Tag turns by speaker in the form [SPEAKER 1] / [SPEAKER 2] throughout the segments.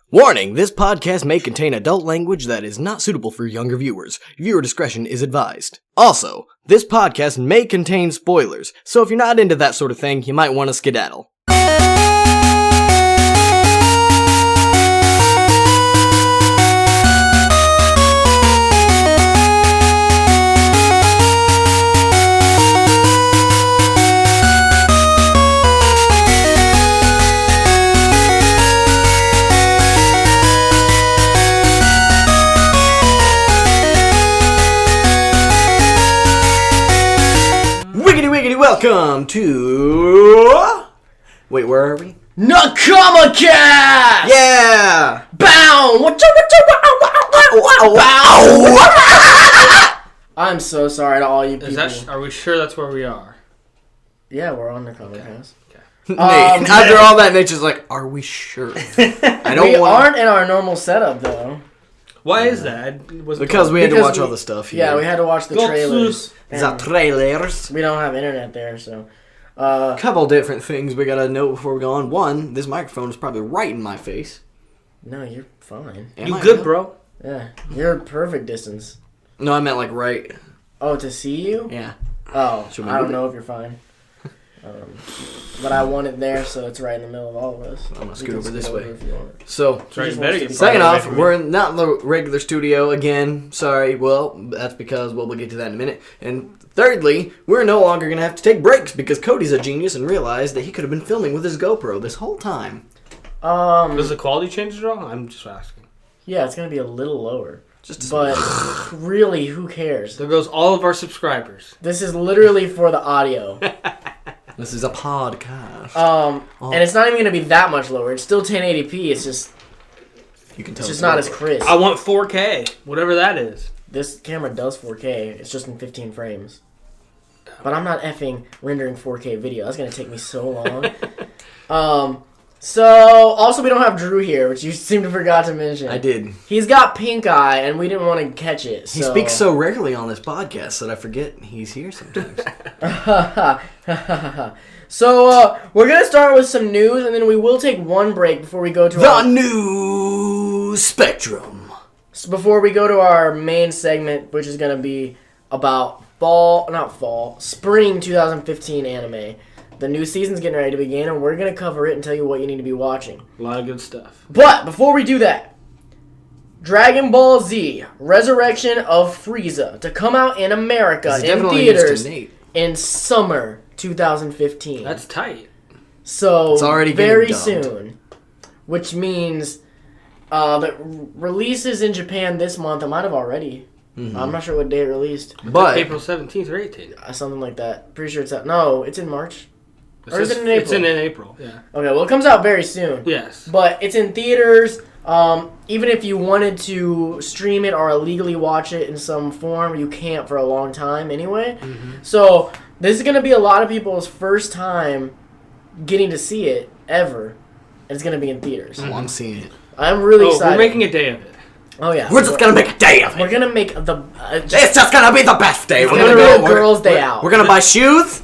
[SPEAKER 1] Warning, this podcast may contain adult language that is not suitable for younger viewers. Viewer discretion is advised. Also, this podcast may contain spoilers, so if you're not into that sort of thing, you might want to skedaddle. Welcome to... Wait, where are we?
[SPEAKER 2] Nakama Cast!
[SPEAKER 1] Yeah!
[SPEAKER 2] Bow! I'm so sorry to all you people.
[SPEAKER 3] Are we sure that's where we are?
[SPEAKER 2] Yeah, we're on Nakama Cast.
[SPEAKER 1] Nate, after all that, Nate's just like, are we sure?
[SPEAKER 2] We aren't in our normal setup, though.
[SPEAKER 3] Why is that?
[SPEAKER 1] Because we had to watch all the stuff here.
[SPEAKER 2] Yeah, we had to watch the trailers.
[SPEAKER 1] The trailers.
[SPEAKER 2] We don't have internet there, so...
[SPEAKER 1] Couple different things we gotta know before we go on. One, this microphone is probably right in my face.
[SPEAKER 2] No, you're fine.
[SPEAKER 3] You good, bro?
[SPEAKER 2] Yeah, you're perfect distance.
[SPEAKER 1] No, I meant like right.
[SPEAKER 2] Oh, to see you?
[SPEAKER 1] Yeah.
[SPEAKER 2] Oh, I don't know if you're fine. But I want it there, so it's right in the middle of all of us.
[SPEAKER 1] I'm gonna scoot over this way.
[SPEAKER 2] If you want.
[SPEAKER 1] So,
[SPEAKER 3] Right,
[SPEAKER 1] second off, we're not in the regular studio again. Sorry. Well, that's because, we'll get to that in a minute. And thirdly, we're no longer going to have to take breaks because Cody's a genius and realized that he could have been filming with his GoPro this whole time.
[SPEAKER 3] Does the quality change at all? I'm just asking.
[SPEAKER 2] Yeah, it's going to be a little lower. But really, who cares?
[SPEAKER 3] There goes all of our subscribers.
[SPEAKER 2] This is literally for the audio.
[SPEAKER 1] This is a podcast.
[SPEAKER 2] And it's not even going to be that much lower. It's still 1080p. It's just
[SPEAKER 1] you can tell
[SPEAKER 2] it's just not as crisp.
[SPEAKER 3] I want 4K, whatever that is.
[SPEAKER 2] This camera does 4K. It's just in 15 frames. But I'm not effing rendering 4K video. That's going to take me so long. So, also we don't have Drew here, which you seem to forgot to mention.
[SPEAKER 1] I did.
[SPEAKER 2] He's got pink eye, and we didn't want to catch it.
[SPEAKER 1] He speaks so rarely on this podcast that I forget he's here sometimes.
[SPEAKER 2] So, we're going to start with some news, and then we will take one break before we go to
[SPEAKER 1] the news spectrum.
[SPEAKER 2] Before we go to our main segment, which is going to be about spring 2015 anime. The new season's getting ready to begin, and we're going to cover it and tell you what you need to be watching.
[SPEAKER 3] A lot of good stuff.
[SPEAKER 2] But, before we do that, Dragon Ball Z, Resurrection of Frieza, to come out in America in theaters in summer 2015.
[SPEAKER 3] That's tight.
[SPEAKER 2] So,
[SPEAKER 1] it's already
[SPEAKER 2] very
[SPEAKER 1] dubbed.
[SPEAKER 2] soon. Which means the releases in Japan this month, it might have already. Mm-hmm. I'm not sure what day it released.
[SPEAKER 3] But April 17th or 18th.
[SPEAKER 2] Something like that. Pretty sure it's out. No, it's in March. Or is it in April?
[SPEAKER 3] It's in April, yeah.
[SPEAKER 2] Okay, well, it comes out very soon.
[SPEAKER 3] Yes.
[SPEAKER 2] But it's in theaters. Even if you wanted to stream it or illegally watch it in some form, you can't for a long time anyway. Mm-hmm. So, this is going to be a lot of people's first time getting to see it ever. And it's going to be in theaters.
[SPEAKER 1] Oh, I'm seeing it.
[SPEAKER 2] I'm really excited.
[SPEAKER 3] We're making a day of it.
[SPEAKER 2] Oh, yeah.
[SPEAKER 1] We're just going to make a day of it.
[SPEAKER 2] We're going to make the...
[SPEAKER 1] it's just going to be the best day.
[SPEAKER 2] We're going to go girls' day out.
[SPEAKER 1] We're going to buy shoes.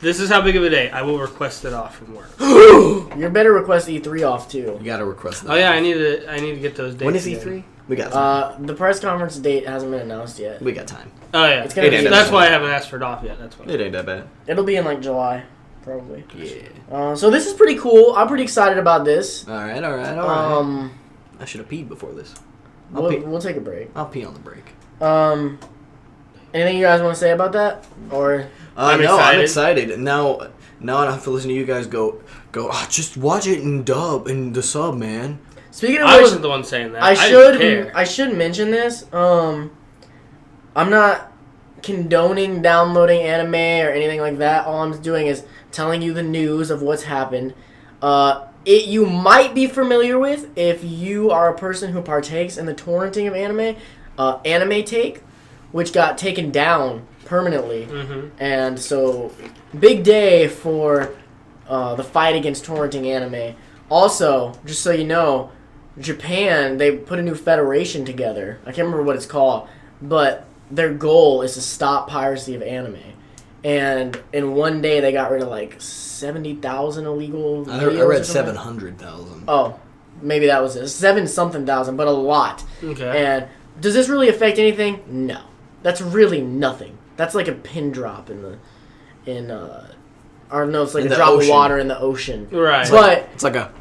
[SPEAKER 3] This is how big of a day. I will request it off from work.
[SPEAKER 2] You better request E3 off, too.
[SPEAKER 1] You got to request that.
[SPEAKER 3] Oh, yeah, I need to get those dates.
[SPEAKER 1] When is E3? We got time.
[SPEAKER 2] The press conference date hasn't been announced yet.
[SPEAKER 1] We got time.
[SPEAKER 3] Oh, yeah. That's why I haven't asked for it off yet. That's why.
[SPEAKER 1] It ain't that bad.
[SPEAKER 2] It'll be in, like, July, probably.
[SPEAKER 1] Yeah.
[SPEAKER 2] So this is pretty cool. I'm pretty excited about this.
[SPEAKER 1] All right. I should have peed before this.
[SPEAKER 2] We'll take a break.
[SPEAKER 1] I'll pee on the break.
[SPEAKER 2] Anything you guys want to say about that? Or
[SPEAKER 3] I'm
[SPEAKER 1] excited. Now I don't have to listen to you guys go. Just watch it in the sub, man.
[SPEAKER 2] Speaking of
[SPEAKER 3] I
[SPEAKER 2] which,
[SPEAKER 3] wasn't the one saying that.
[SPEAKER 2] I should mention this. I'm not condoning downloading anime or anything like that. All I'm doing is telling you the news of what's happened. You might be familiar with if you are a person who partakes in the torrenting of anime, Anime Take, which got taken down permanently. Mm-hmm. And so, big day for the fight against torrenting anime. Also, just so you know, Japan, they put a new federation together. I can't remember what it's called, but their goal is to stop piracy of anime. And in one day, they got rid of like 70,000 illegal videos.
[SPEAKER 1] I read 700,000.
[SPEAKER 2] Oh, maybe that was it, 7-something thousand, but a lot.
[SPEAKER 3] Okay.
[SPEAKER 2] And does this really affect anything? No, that's really nothing. That's like a pin drop or no, it's like
[SPEAKER 1] In
[SPEAKER 2] a
[SPEAKER 1] the
[SPEAKER 2] drop
[SPEAKER 1] ocean.
[SPEAKER 2] of water in the ocean.
[SPEAKER 3] Right.
[SPEAKER 2] But
[SPEAKER 1] It's like a...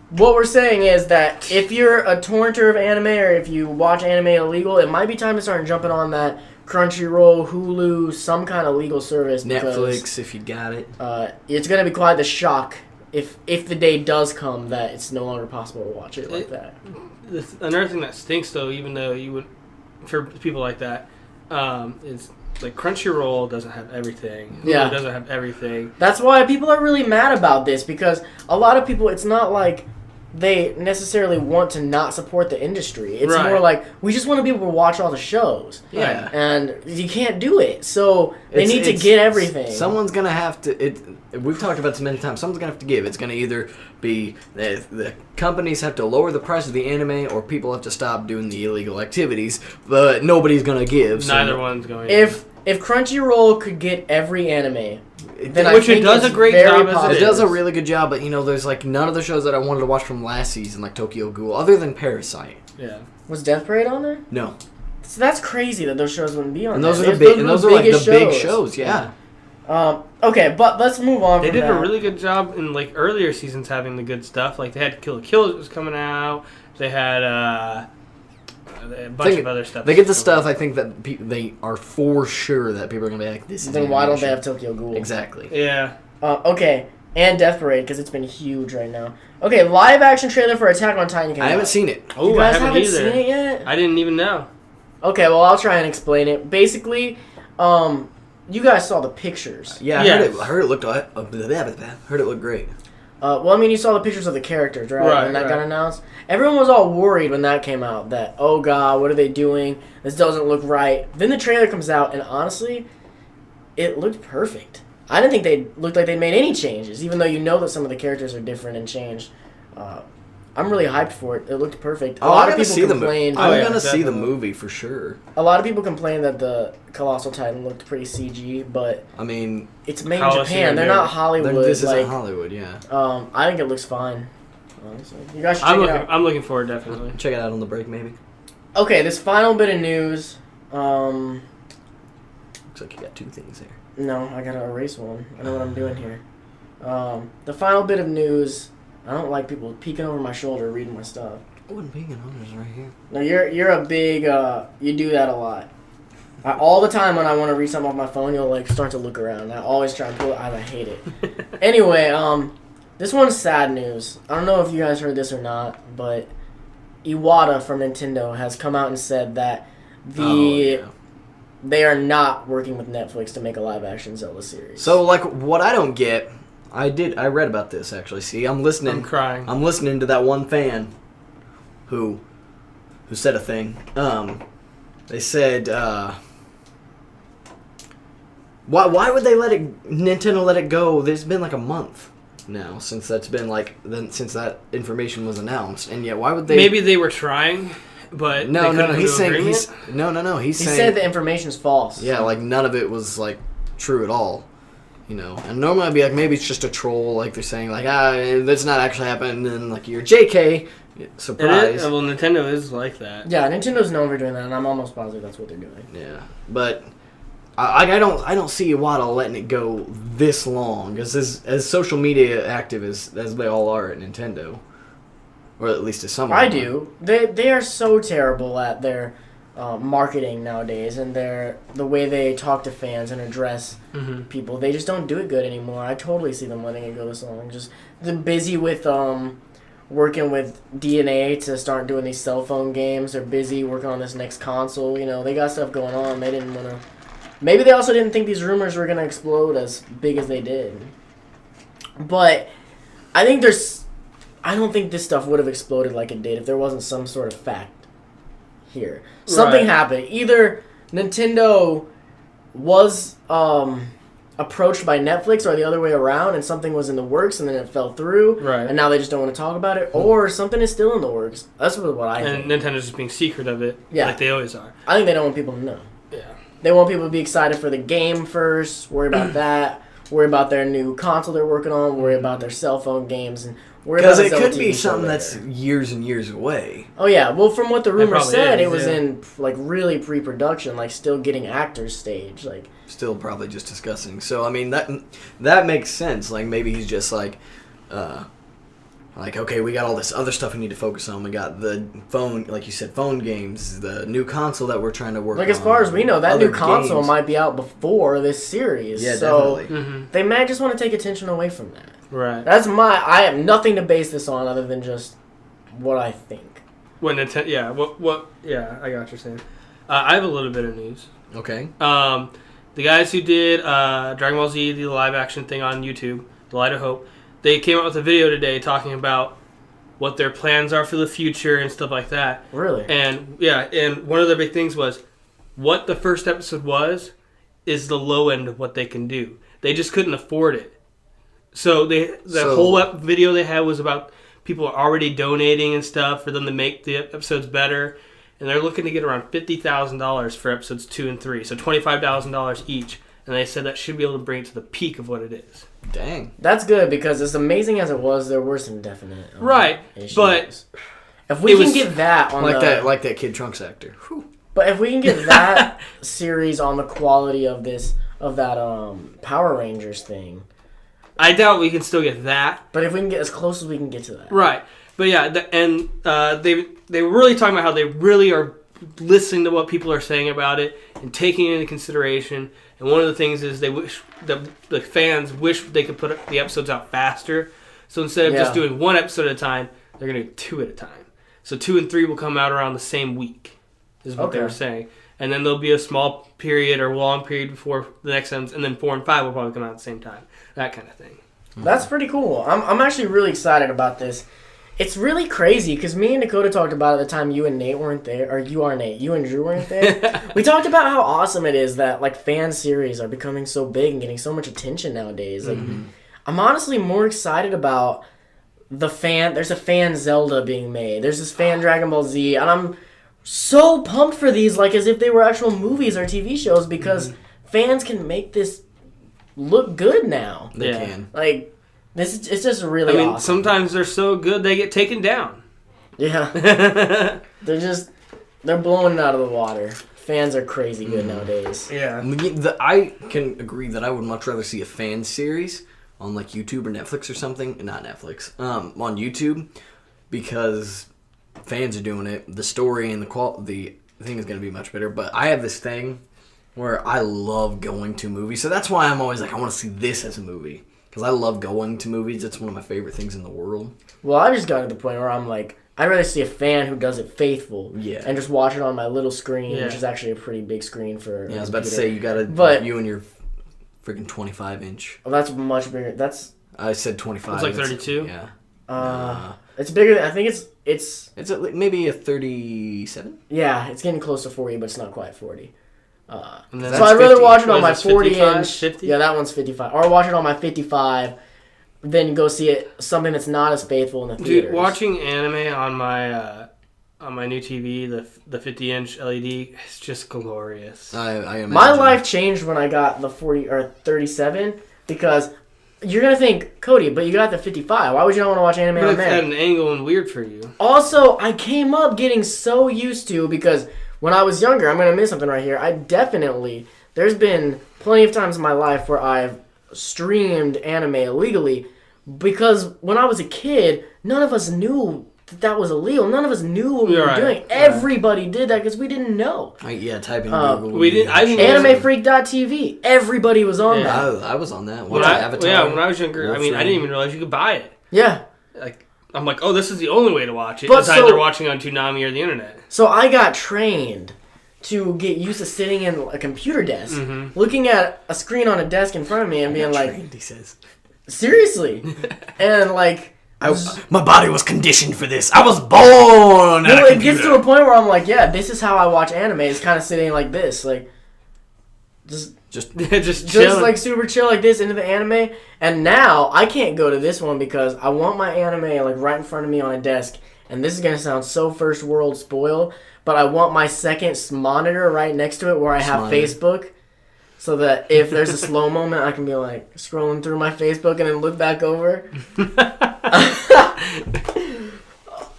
[SPEAKER 2] what we're saying is that if you're a torrenter of anime or if you watch anime illegal, it might be time to start jumping on that Crunchyroll, Hulu, some kind of legal service.
[SPEAKER 1] Netflix, if you got it.
[SPEAKER 2] It's going to be quite the shock if the day does come that it's no longer possible to watch it like that.
[SPEAKER 3] Another thing that stinks, though, even though you would, for people like that, is like Crunchyroll doesn't have everything.
[SPEAKER 2] Yeah.
[SPEAKER 3] Hulu doesn't have everything.
[SPEAKER 2] That's why people are really mad about this, because a lot of people, it's not like they necessarily want to not support the industry. It's
[SPEAKER 3] Right.
[SPEAKER 2] more like, we just want to be able to watch all the shows.
[SPEAKER 1] Yeah.
[SPEAKER 2] And you can't do it. So they
[SPEAKER 1] It's-
[SPEAKER 2] need to
[SPEAKER 1] it's-
[SPEAKER 2] get everything.
[SPEAKER 1] Someone's gonna have to. We've talked about this many times. Someone's gonna have to give. It's gonna either be the companies have to lower the price of the anime, or people have to stop doing the illegal activities. But nobody's gonna give. So
[SPEAKER 3] Neither one's going.
[SPEAKER 2] If Crunchyroll could get every anime, then I
[SPEAKER 3] Which it
[SPEAKER 2] think
[SPEAKER 3] does
[SPEAKER 2] it's
[SPEAKER 3] a great
[SPEAKER 2] very
[SPEAKER 3] job as it
[SPEAKER 2] positive.
[SPEAKER 1] it does a really good job, but there's like none of the shows that I wanted to watch from last season, like Tokyo Ghoul, other than Parasite.
[SPEAKER 3] yeah.
[SPEAKER 2] Was Death Parade on there?
[SPEAKER 1] No,
[SPEAKER 2] So that's crazy that those shows wouldn't be on
[SPEAKER 1] and
[SPEAKER 2] there.
[SPEAKER 1] those are the
[SPEAKER 2] Those
[SPEAKER 1] big, and those are like the
[SPEAKER 2] biggest
[SPEAKER 1] big shows. Yeah.
[SPEAKER 2] Okay, but let's move on
[SPEAKER 3] They
[SPEAKER 2] from
[SPEAKER 3] did
[SPEAKER 2] that.
[SPEAKER 3] a really good job in like earlier seasons having the good stuff. Like they had Kill la Kill that was coming out. They had a bunch of other stuff.
[SPEAKER 1] They get the stuff. I think that they are for sure that people are gonna be like, "This is."
[SPEAKER 2] Then why don't they
[SPEAKER 1] animation.
[SPEAKER 2] have Tokyo Ghoul?
[SPEAKER 1] Exactly.
[SPEAKER 3] Yeah.
[SPEAKER 2] Okay, and Death Parade, because it's been huge right now. Okay, live action trailer for Attack on Titan came
[SPEAKER 1] I
[SPEAKER 2] out.
[SPEAKER 1] haven't seen it.
[SPEAKER 3] Oh,
[SPEAKER 2] You
[SPEAKER 3] I
[SPEAKER 2] guys
[SPEAKER 3] haven't either.
[SPEAKER 2] seen it yet?
[SPEAKER 3] I didn't even know.
[SPEAKER 2] Okay, well, I'll try and explain it. Basically, you guys saw the pictures.
[SPEAKER 1] Yeah, I
[SPEAKER 3] Yes.
[SPEAKER 1] heard it looked. Heard it looked great.
[SPEAKER 2] Well, I mean, you saw the pictures of the characters, right?
[SPEAKER 3] Right,
[SPEAKER 2] When that
[SPEAKER 3] right.
[SPEAKER 2] got announced. Everyone was all worried when that came out that, oh god, what are they doing? This doesn't look right. Then the trailer comes out, and honestly, it looked perfect. I didn't think they looked like they made any changes, even though you know that some of the characters are different and changed. I'm really hyped for it. It looked perfect. A lot of people complained.
[SPEAKER 1] I'm
[SPEAKER 3] Oh, yeah,
[SPEAKER 1] gonna see the
[SPEAKER 3] definitely.
[SPEAKER 1] movie for sure.
[SPEAKER 2] A lot of people complained that the Colossal Titan looked pretty CG, but
[SPEAKER 1] I mean,
[SPEAKER 2] it's made
[SPEAKER 3] How
[SPEAKER 2] in
[SPEAKER 3] else are you
[SPEAKER 2] Japan.
[SPEAKER 3] gonna
[SPEAKER 2] They're
[SPEAKER 3] do
[SPEAKER 2] not
[SPEAKER 3] it?
[SPEAKER 2] Hollywood.
[SPEAKER 1] this isn't
[SPEAKER 2] like,
[SPEAKER 1] Hollywood. Yeah,
[SPEAKER 2] I think it looks fine. Honestly, you guys should check it out.
[SPEAKER 3] I'm looking forward definitely.
[SPEAKER 1] check it out on the break maybe.
[SPEAKER 2] Okay, this final bit of news.
[SPEAKER 1] Looks like you got two things there.
[SPEAKER 2] No, I gotta erase one. I know what I'm doing here. The final bit of news. I don't like people peeking over my shoulder reading my stuff.
[SPEAKER 1] Oh, and Vegan Hunters right here.
[SPEAKER 2] No, you're a big. You do that a lot. All the time when I want to read something off my phone, you'll like start to look around. I always try and pull it out. I hate it. Anyway, this one's sad news. I don't know if you guys heard this or not, but Iwata from Nintendo has come out and said that they are not working with Netflix to make a live-action Zelda series.
[SPEAKER 1] So like, what I don't get, I read about this actually. See, I'm listening.
[SPEAKER 3] I'm crying.
[SPEAKER 1] I'm listening to that one fan who said a thing. They said, why would they Nintendo let it go? There's been like a month now since that's been since that information was announced, and yet why would they?
[SPEAKER 3] Maybe they were trying, but
[SPEAKER 1] No.
[SPEAKER 3] they couldn't come
[SPEAKER 1] He's
[SPEAKER 3] to
[SPEAKER 1] saying
[SPEAKER 3] agreement?
[SPEAKER 1] He's
[SPEAKER 2] he
[SPEAKER 1] saying
[SPEAKER 2] said the information's false.
[SPEAKER 1] yeah, like none of it was like true at all. And normally I'd be like, maybe it's just a troll, like they're saying, like, that's not actually happened, and like, you're JK, surprise.
[SPEAKER 3] Well, Nintendo is like that.
[SPEAKER 2] Yeah, Nintendo's known for doing that, and I'm almost positive that's what they're doing.
[SPEAKER 1] Yeah, but I don't see Iwata letting it go this long, as social media active as they all are at Nintendo, or at least as some.
[SPEAKER 2] I do. They are so terrible at their marketing nowadays, and the way they talk to fans and address people. They just don't do it good anymore. I totally see them letting it go this long. Just they're busy with working with DNA to start doing these cell phone games. They're busy working on this next console. They got stuff going on. They didn't want to. Maybe they also didn't think these rumors were gonna explode as big as they did. But I think I don't think this stuff would have exploded like it did if there wasn't some sort of fact here. Something happened. Either Nintendo was approached by Netflix or the other way around, and something was in the works and then it fell through,
[SPEAKER 3] Right.
[SPEAKER 2] and now they just don't want to talk about it, or something is still in the works. That's what I
[SPEAKER 3] And
[SPEAKER 2] think.
[SPEAKER 3] Nintendo's just being secret of it,
[SPEAKER 2] Yeah.
[SPEAKER 3] like they always are.
[SPEAKER 2] I think they don't want people to know.
[SPEAKER 3] Yeah.
[SPEAKER 2] They want people to be excited for the game first, worry about that, worry about their new console they're working on, worry about their cell phone games, and Worry about
[SPEAKER 1] Because
[SPEAKER 2] the
[SPEAKER 1] it
[SPEAKER 2] Zelda
[SPEAKER 1] could be
[SPEAKER 2] TV show
[SPEAKER 1] something
[SPEAKER 2] later.
[SPEAKER 1] that's years and years away.
[SPEAKER 2] Oh yeah, well from what the rumor
[SPEAKER 3] probably
[SPEAKER 2] said,
[SPEAKER 3] is,
[SPEAKER 2] it was
[SPEAKER 3] yeah.
[SPEAKER 2] in like really pre-production, like still getting actors stage, like.
[SPEAKER 1] Still probably just discussing. So I mean that makes sense. Like maybe he's just like okay, we got all this other stuff we need to focus on. We got the phone, like you said, phone games, the new console that we're trying to work on.
[SPEAKER 2] Like as far as we know, that
[SPEAKER 1] other
[SPEAKER 2] new console
[SPEAKER 1] games.
[SPEAKER 2] might be out before this series.
[SPEAKER 1] Yeah,
[SPEAKER 2] so
[SPEAKER 1] definitely.
[SPEAKER 2] they might just want to take attention away from that.
[SPEAKER 3] Right.
[SPEAKER 2] I have nothing to base this on other than just what I think.
[SPEAKER 3] When Nintendo, yeah, yeah, I got what you're saying. I have a little bit of news.
[SPEAKER 1] Okay.
[SPEAKER 3] The guys who did Dragon Ball Z, the live action thing on YouTube, The Light of Hope, they came out with a video today talking about what their plans are for the future and stuff like that.
[SPEAKER 2] Really?
[SPEAKER 3] And yeah, and one of the big things was what the first episode was is the low end of what they can do. They just couldn't afford it. So whole video they had was about people already donating and stuff for them to make the episodes better. And they're looking to get around $50,000 for episodes 2 and 3. So $25,000 each. And they said that should be able to bring it to the peak of what it is.
[SPEAKER 1] Dang.
[SPEAKER 2] That's good because as amazing as it was, there were some definite issues.
[SPEAKER 3] But
[SPEAKER 2] if we can get that on
[SPEAKER 1] like that Kid Trunks actor. Whew.
[SPEAKER 2] But if we can get that series on the quality of that Power Rangers thing.
[SPEAKER 3] I doubt we can still get that.
[SPEAKER 2] But if we can get as close as we can get to that.
[SPEAKER 3] Right. But yeah, they were really talking about how they really are listening to what people are saying about it and taking it into consideration. And one of the things is they wish the fans wish they could put the episodes out faster. So instead of just doing one episode at a time, they're going to do 2 at a time. So 2 and 3 will come out around the same week, is what they were saying. And then there'll be a small period or long period before the next ones, and then 4 and 5 will probably come out at the same time. That kind of thing.
[SPEAKER 2] That's pretty cool. I'm actually really excited about this. It's really crazy because me and Dakota talked about it at the time you and Nate weren't there, or you and Drew weren't there. We talked about how awesome it is that like fan series are becoming so big and getting so much attention nowadays. Like, I'm honestly more excited about there's a fan Zelda being made. There's this fan Dragon Ball Z, and I'm so pumped for these, like as if they were actual movies or TV shows because fans can make this look good now.
[SPEAKER 1] They can.
[SPEAKER 2] Like, it's just really awesome.
[SPEAKER 3] Sometimes they're so good they get taken down.
[SPEAKER 2] Yeah. They're blowing it out of the water. Fans are crazy good nowadays.
[SPEAKER 3] Yeah.
[SPEAKER 1] I can agree that I would much rather see a fan series on like YouTube or Netflix or something. Not Netflix. On YouTube, because fans are doing it. The story and the thing is going to be much better. But I have this thing where I love going to movies. So that's why I'm always like, I want to see this as a movie. Because I love going to movies. It's one of my favorite things in the world.
[SPEAKER 2] Well, I just got to the point where I'm like, I'd rather see a fan who does it faithful and just watch it on my little screen, which is actually a pretty big screen for
[SPEAKER 1] I was about to say, you got to, you and your freaking 25-inch.
[SPEAKER 2] Oh, that's much bigger.
[SPEAKER 1] I said 25.
[SPEAKER 3] It's like 32?
[SPEAKER 1] Yeah.
[SPEAKER 2] It's bigger. I think it's
[SPEAKER 1] maybe a 37?
[SPEAKER 2] Yeah, it's getting close to 40, but it's not quite 40. So
[SPEAKER 1] I'd
[SPEAKER 2] rather watch it on
[SPEAKER 3] What
[SPEAKER 2] my
[SPEAKER 3] is it, 55?
[SPEAKER 2] 40-inch.
[SPEAKER 3] 50?
[SPEAKER 2] Yeah, that one's 55. Or watch it on my 55, then go see something that's not as faithful in the theaters.
[SPEAKER 3] Dude, watching anime on my new TV, the 50-inch LED, it's just glorious.
[SPEAKER 1] I imagine.
[SPEAKER 2] My life changed when I got the 40 or 37 because you're gonna think, Cody, but you got the 55. Why would you not want to watch anime
[SPEAKER 3] But
[SPEAKER 2] on
[SPEAKER 3] it's
[SPEAKER 2] there?
[SPEAKER 3] at an angle and weird for you.
[SPEAKER 2] Also, I came up getting so used to because when I was younger, I'm gonna miss something right here. There's been plenty of times in my life where I've streamed anime illegally because when I was a kid, none of us knew that was illegal. None of us knew what we were doing. Everybody did that because we didn't know.
[SPEAKER 1] Type in Google.
[SPEAKER 3] We didn't. I didn't.
[SPEAKER 2] Animefreak.tv. Everybody was on that.
[SPEAKER 1] I was on that.
[SPEAKER 3] When I was younger, I didn't even realize you could buy it.
[SPEAKER 2] Yeah.
[SPEAKER 3] I'm like, oh, this is the only way to watch it.
[SPEAKER 2] But
[SPEAKER 3] It's either watching on Toonami or the internet.
[SPEAKER 2] So I got trained to get used to sitting in a computer desk, looking at a screen on a desk in front of me and being like,
[SPEAKER 1] trained, he says.
[SPEAKER 2] Seriously? And like...
[SPEAKER 1] my body was conditioned for this. I was born at a
[SPEAKER 2] it gets to a point where I'm like, yeah, this is how I watch anime. It's kind of sitting like this. Like,
[SPEAKER 3] just
[SPEAKER 2] like super chill like this into the anime. And now I can't go to this one because I want my anime like right in front of me on a desk. And this is going to sound so first world spoiled, but I want my second monitor right next to it where I have Facebook. So that if there's a slow moment, I can be like scrolling through my Facebook and then look back over.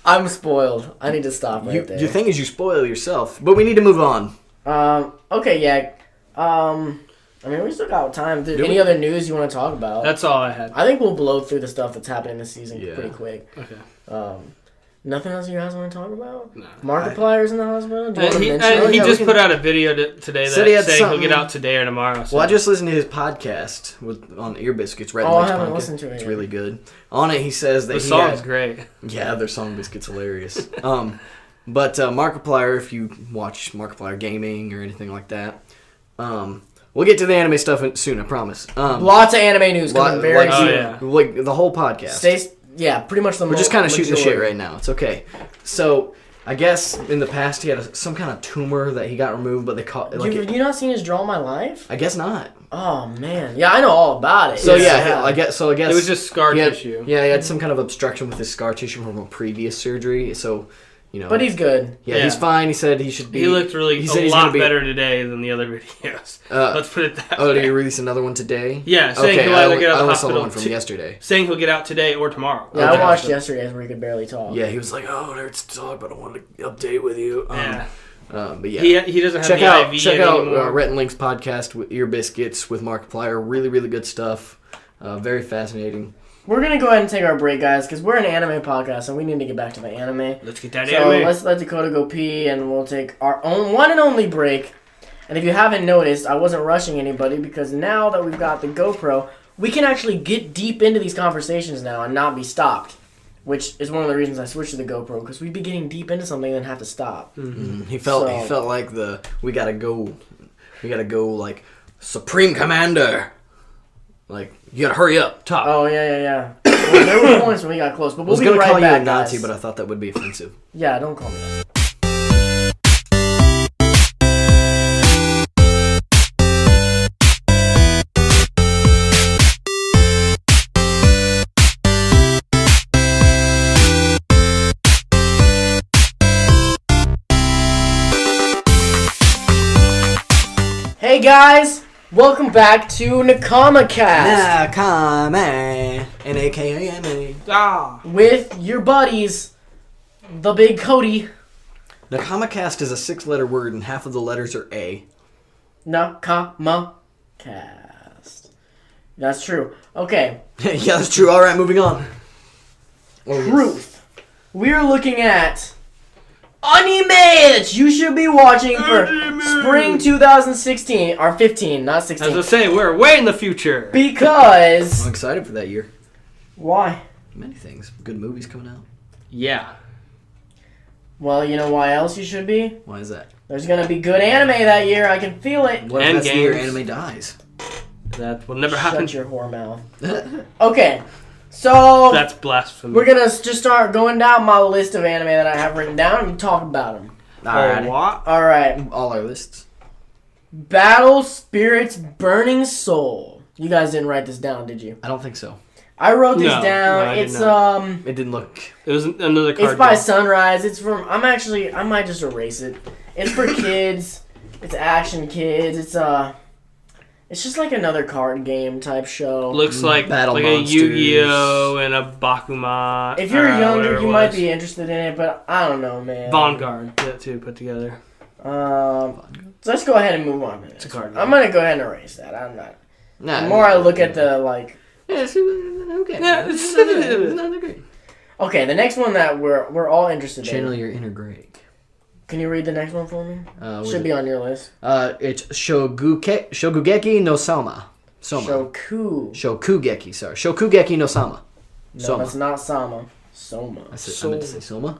[SPEAKER 2] I'm spoiled. I need to stop right
[SPEAKER 1] You,
[SPEAKER 2] there.
[SPEAKER 1] the thing is, you spoil yourself. But we need to move on.
[SPEAKER 2] Okay, yeah. I mean, we still got time. Any other news you want to talk about?
[SPEAKER 3] That's all I had.
[SPEAKER 2] I think we'll blow through the stuff that's happening this season
[SPEAKER 1] Yeah.
[SPEAKER 2] pretty quick.
[SPEAKER 3] Okay.
[SPEAKER 2] Nothing else you guys want to talk about?
[SPEAKER 3] No.
[SPEAKER 2] Markiplier's in the hospital? Do you want to mention
[SPEAKER 3] And
[SPEAKER 2] it?
[SPEAKER 3] he
[SPEAKER 1] yeah,
[SPEAKER 3] just
[SPEAKER 1] we
[SPEAKER 3] put
[SPEAKER 1] can-
[SPEAKER 3] out a video today
[SPEAKER 1] Said he had
[SPEAKER 3] saying he'll
[SPEAKER 1] something-
[SPEAKER 3] get out today or tomorrow. So.
[SPEAKER 1] Well, I just listened to his podcast on Ear Biscuits. Red
[SPEAKER 2] Oh, I
[SPEAKER 1] Links
[SPEAKER 2] haven't
[SPEAKER 1] podcast.
[SPEAKER 2] listened to it
[SPEAKER 1] It's
[SPEAKER 2] yet.
[SPEAKER 1] really good. On it, he says that
[SPEAKER 3] the
[SPEAKER 1] he
[SPEAKER 3] song's
[SPEAKER 1] had,
[SPEAKER 3] great.
[SPEAKER 1] yeah, their song Biscuits hilarious. But Markiplier, if you watch Markiplier Gaming or anything like that, we'll get to the anime stuff soon. I promise.
[SPEAKER 2] Lots of anime news coming very
[SPEAKER 3] oh,
[SPEAKER 2] soon.
[SPEAKER 3] yeah.
[SPEAKER 1] Like the whole podcast.
[SPEAKER 2] Yeah, pretty much the
[SPEAKER 1] We're just kind of shooting the shit
[SPEAKER 2] majority.
[SPEAKER 1] right now. It's okay. So I guess in the past he had some kind of tumor that he got removed, but they caught
[SPEAKER 2] You not seen his Draw My Life?
[SPEAKER 1] I guess not.
[SPEAKER 2] Oh man, yeah, I know all about it.
[SPEAKER 1] So
[SPEAKER 2] Yeah.
[SPEAKER 1] I guess
[SPEAKER 3] It was just scar
[SPEAKER 1] he had,
[SPEAKER 3] tissue.
[SPEAKER 1] Yeah, he had some kind of obstruction with his scar tissue from a previous surgery. So,
[SPEAKER 2] But he's good.
[SPEAKER 1] yeah, he's
[SPEAKER 3] Yeah.
[SPEAKER 1] fine. He said he should be.
[SPEAKER 3] He looked really
[SPEAKER 1] he said
[SPEAKER 3] a
[SPEAKER 1] he's
[SPEAKER 3] lot
[SPEAKER 1] gonna be-
[SPEAKER 3] better today than the other videos. Let's put it that
[SPEAKER 1] Oh,
[SPEAKER 3] way.
[SPEAKER 1] did he release another one today?
[SPEAKER 3] Yeah, saying
[SPEAKER 1] Okay,
[SPEAKER 3] he'll
[SPEAKER 1] I
[SPEAKER 3] either get out of the
[SPEAKER 1] only saw the
[SPEAKER 3] hospital
[SPEAKER 1] one from yesterday.
[SPEAKER 3] saying he'll get out today or tomorrow.
[SPEAKER 2] Yeah,
[SPEAKER 1] Okay.
[SPEAKER 2] I watched yesterday's where he could barely talk.
[SPEAKER 1] Yeah, he was like, "Oh, there's talk, but I wanted to update with you."
[SPEAKER 3] Yeah.
[SPEAKER 1] But yeah.
[SPEAKER 3] He doesn't have
[SPEAKER 1] Check
[SPEAKER 3] the
[SPEAKER 1] out
[SPEAKER 3] IV anymore.
[SPEAKER 1] Rhett and Link's podcast with Ear Biscuits with Markiplier. Really, really good stuff. Very fascinating.
[SPEAKER 2] We're gonna go ahead and take our break, guys, because we're an anime podcast and we need to get back to the anime.
[SPEAKER 3] Let's get that
[SPEAKER 2] So
[SPEAKER 3] anime.
[SPEAKER 2] let's let Dakota go pee, and we'll take our own one and only break. And if you haven't noticed, I wasn't rushing anybody because now that we've got the GoPro, we can actually get deep into these conversations now and not be stopped. Which is one of the reasons I switched to the GoPro, because we'd be getting deep into something and then have to stop.
[SPEAKER 1] He felt like we gotta go like Supreme Commander. Like you gotta hurry up, talk.
[SPEAKER 2] Oh yeah. Well, there were points when we got close, but
[SPEAKER 1] I
[SPEAKER 2] we'll
[SPEAKER 1] was
[SPEAKER 2] be
[SPEAKER 1] gonna
[SPEAKER 2] right
[SPEAKER 1] call
[SPEAKER 2] back,
[SPEAKER 1] you a Nazi,
[SPEAKER 2] guys.
[SPEAKER 1] but I thought that would be offensive.
[SPEAKER 2] Yeah, don't call me that. Hey guys, welcome back to NakamaCast
[SPEAKER 1] Nakame, N-A-K-A-M-A.
[SPEAKER 3] Ah.
[SPEAKER 2] with your buddies, the Big Cody.
[SPEAKER 1] NakamaCast is a 6-letter word, and half of the letters are A.
[SPEAKER 2] NakamaCast. That's true. Okay,
[SPEAKER 1] Yeah, that's true. All right, moving on.
[SPEAKER 2] Truth. We're looking at anime that you should be watching for spring 2016 or 15, not
[SPEAKER 3] As I
[SPEAKER 2] 16.
[SPEAKER 3] say, we're way in the future.
[SPEAKER 2] Because
[SPEAKER 1] I'm excited for that year.
[SPEAKER 2] why?
[SPEAKER 1] Many things. Good movies coming out.
[SPEAKER 3] Yeah.
[SPEAKER 2] Well, you know why else you should be?
[SPEAKER 1] Why is that?
[SPEAKER 2] There's gonna be good anime that year. I can feel it.
[SPEAKER 1] What if
[SPEAKER 3] And
[SPEAKER 1] that's the year
[SPEAKER 3] games.
[SPEAKER 1] anime dies?
[SPEAKER 3] That will never happen.
[SPEAKER 2] Shut your whore mouth. Okay, so
[SPEAKER 3] That's blasphemy.
[SPEAKER 2] we're gonna just start going down my list of anime that I have written down and talk about them.
[SPEAKER 1] Alright.
[SPEAKER 3] what?
[SPEAKER 2] All right,
[SPEAKER 1] All our lists.
[SPEAKER 2] Battle Spirits Burning Soul. You guys didn't write this down, did you?
[SPEAKER 1] I don't think so.
[SPEAKER 2] I wrote this
[SPEAKER 3] No,
[SPEAKER 2] down.
[SPEAKER 3] no, I did
[SPEAKER 2] It's
[SPEAKER 3] not.
[SPEAKER 1] It didn't look.
[SPEAKER 3] It was another card
[SPEAKER 2] It's by
[SPEAKER 3] game.
[SPEAKER 2] Sunrise. It's from. I might just erase it. It's for kids. It's action kids. It's just like another card game type show.
[SPEAKER 3] Looks like
[SPEAKER 1] Battle
[SPEAKER 3] a
[SPEAKER 1] Monsters.
[SPEAKER 3] Yu-Gi-Oh and a Bakuma.
[SPEAKER 2] If you're
[SPEAKER 3] or
[SPEAKER 2] younger,
[SPEAKER 3] whatever
[SPEAKER 2] you
[SPEAKER 3] it
[SPEAKER 2] might
[SPEAKER 3] was.
[SPEAKER 2] be interested in it, but I don't know, man.
[SPEAKER 3] Vanguard too put together.
[SPEAKER 2] So let's go ahead and move on to this.
[SPEAKER 3] It's a card
[SPEAKER 2] I'm gonna go ahead and erase that. I'm not.
[SPEAKER 1] Nah,
[SPEAKER 2] The more I look at the like.
[SPEAKER 1] Yeah, okay.
[SPEAKER 3] Yeah, it's-
[SPEAKER 1] No, they're great.
[SPEAKER 2] Okay, the next one that we're all interested
[SPEAKER 1] Channel
[SPEAKER 2] in.
[SPEAKER 1] your inner Greg.
[SPEAKER 2] Can you read the next one for me?
[SPEAKER 1] Was
[SPEAKER 2] Should
[SPEAKER 1] it-
[SPEAKER 2] be on your list.
[SPEAKER 1] It's Shogugeki no Sama. Soma. Shokugeki, sorry. Shokugeki no Sama.
[SPEAKER 2] No,
[SPEAKER 1] Soma.
[SPEAKER 2] that's not Sama. Soma.
[SPEAKER 1] I meant to say Soma.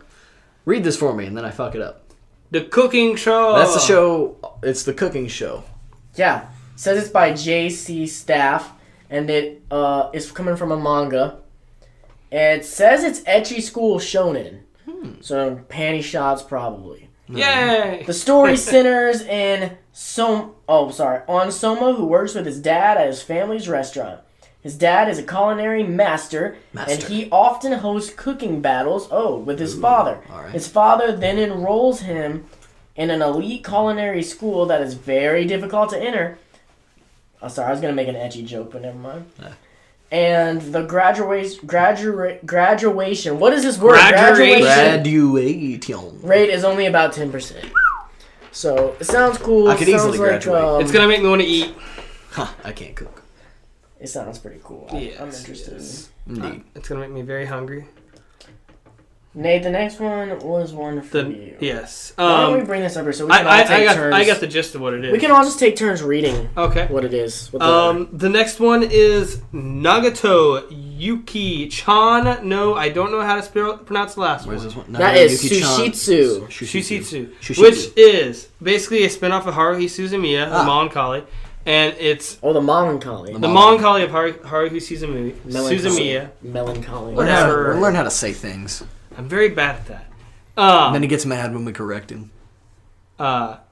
[SPEAKER 1] Read this for me, and then I fuck it up.
[SPEAKER 3] The cooking show.
[SPEAKER 1] That's the show. It's the cooking show.
[SPEAKER 2] Yeah. Says it's by J.C. Staff, and it is coming from a manga. It says it's ecchi school shonen. So panty shots probably.
[SPEAKER 3] Yay!
[SPEAKER 2] The story centers on Soma, who works with his dad at his family's restaurant. His dad is a culinary master, and he often hosts cooking battles. With his father.
[SPEAKER 1] alright.
[SPEAKER 2] His father then enrolls him in an elite culinary school that is very difficult to enter. Oh, sorry, I was gonna make an ecchi joke, but never mind. And the graduation. What is this word?
[SPEAKER 1] Graduation.
[SPEAKER 2] Rate is only about 10%. So it sounds cool.
[SPEAKER 1] I could easily graduate.
[SPEAKER 3] It's gonna make me want to eat.
[SPEAKER 1] Huh, I can't cook.
[SPEAKER 2] It sounds pretty cool.
[SPEAKER 3] Yes,
[SPEAKER 2] I'm interested.
[SPEAKER 3] yes.
[SPEAKER 1] Indeed.
[SPEAKER 3] It's gonna make me very hungry.
[SPEAKER 2] Nate, the next one was one for you.
[SPEAKER 3] Yes.
[SPEAKER 2] Why don't we bring this up here so we can all take turns?
[SPEAKER 3] I got the gist of what it is.
[SPEAKER 2] We can all just take turns reading
[SPEAKER 3] Okay.
[SPEAKER 2] what it is. What
[SPEAKER 3] The next one is Nagato Yuki Chan. No, I don't know how to pronounce the last one.
[SPEAKER 1] Where's this one?
[SPEAKER 2] that is
[SPEAKER 1] Yuki-chan.
[SPEAKER 2] Sushitsu.
[SPEAKER 3] Shusitsu, which is basically a spinoff of Haruhi Suzumiya, the Melancholy, and it's
[SPEAKER 2] Oh, the melancholy.
[SPEAKER 3] the Melancholy of Haruhi Suzumiya.
[SPEAKER 2] Melancholy.
[SPEAKER 3] Whatever.
[SPEAKER 1] Learn how to say things.
[SPEAKER 3] I'm very bad at that.
[SPEAKER 1] Then he gets mad when we correct him.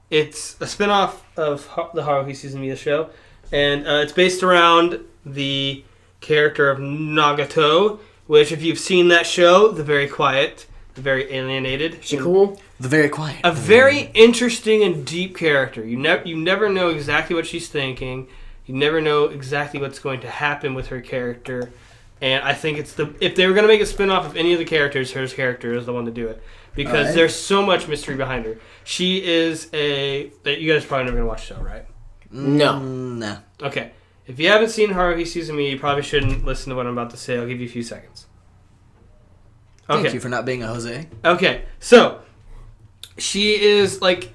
[SPEAKER 3] It's a spinoff of the Haruhi Suzumiya show, and it's based around the character of Nagato, which, if you've seen that show, the very quiet, the very alienated.
[SPEAKER 2] She cool?
[SPEAKER 1] The very quiet.
[SPEAKER 3] A very interesting and deep character. You never know exactly what she's thinking. You never know exactly what's going to happen with her character. And I think if they were going to make a spin-off of any of the characters, her character is the one to do it. Because there's so much mystery behind her. She is you guys probably never going to watch the show, right?
[SPEAKER 2] No.
[SPEAKER 1] Nah.
[SPEAKER 3] Okay. If you haven't seen Haruhi Suzumiya, you probably shouldn't listen to what I'm about to say. I'll give you a few seconds. Okay.
[SPEAKER 1] Thank you for not being a Jose.
[SPEAKER 3] Okay, so she is like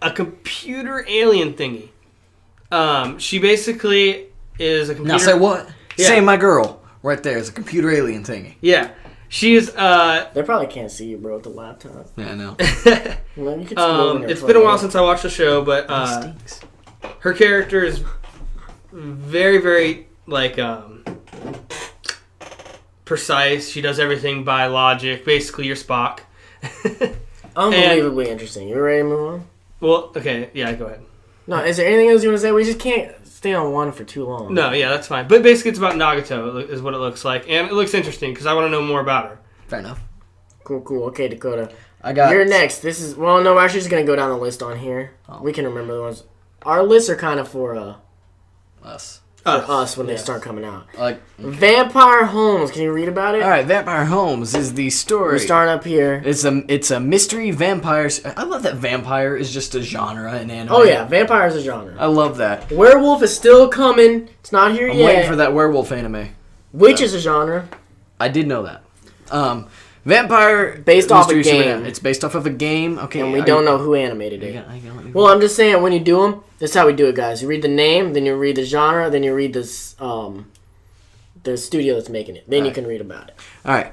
[SPEAKER 3] a computer alien thingy. She basically is a computer.
[SPEAKER 1] Now say what?
[SPEAKER 3] Yeah.
[SPEAKER 1] Say my girl. Right there is a computer alien thingy.
[SPEAKER 3] Yeah, she is.
[SPEAKER 2] They probably can't see you, bro, with the laptop.
[SPEAKER 1] Yeah, I know.
[SPEAKER 2] Well, you can over there
[SPEAKER 3] It's
[SPEAKER 2] for
[SPEAKER 3] been a while
[SPEAKER 2] minute.
[SPEAKER 3] since I watched the show, but
[SPEAKER 1] Stinks.
[SPEAKER 3] her character is very, very like precise. She does everything by logic. Basically, you're Spock.
[SPEAKER 2] Unbelievably interesting. You ready to move on?
[SPEAKER 3] Well, okay, yeah, go ahead.
[SPEAKER 2] No, is there anything else you want to say? We just can't stay on one for too long.
[SPEAKER 3] No, yeah, that's fine. But basically, it's about Nagato, is what it looks like, and it looks interesting because I want to know more about her.
[SPEAKER 1] Fair enough.
[SPEAKER 2] Cool. Okay, Dakota.
[SPEAKER 1] I got.
[SPEAKER 2] You're next. This is we're actually just gonna go down the list on here.
[SPEAKER 1] Oh.
[SPEAKER 2] We can remember the ones. Our lists are kind of for
[SPEAKER 1] Us.
[SPEAKER 2] us when they
[SPEAKER 3] Yes.
[SPEAKER 2] start coming out.
[SPEAKER 1] Like.
[SPEAKER 2] Vampire Homes. Can you read about it?
[SPEAKER 1] All right, Vampire Homes is the story.
[SPEAKER 2] We start up here.
[SPEAKER 1] It's a mystery vampire. I love that vampire is just a genre in anime.
[SPEAKER 2] Oh yeah, vampire is a genre.
[SPEAKER 1] I love that.
[SPEAKER 2] Werewolf is still coming. It's not here
[SPEAKER 1] I'm
[SPEAKER 2] yet.
[SPEAKER 1] waiting for that werewolf anime.
[SPEAKER 2] Witch is a genre.
[SPEAKER 1] I did know that. Vampire
[SPEAKER 2] Based off a
[SPEAKER 1] mystery
[SPEAKER 2] game.
[SPEAKER 1] It's based off of a game. Okay,
[SPEAKER 2] And we don't know who animated it.
[SPEAKER 1] I got
[SPEAKER 2] Well, I'm just saying, when you do them, this is how we do it, guys. You read the name, then you read the genre, then you read this, the studio that's making it. Then you
[SPEAKER 1] Alright.
[SPEAKER 2] can read about it.
[SPEAKER 1] All right.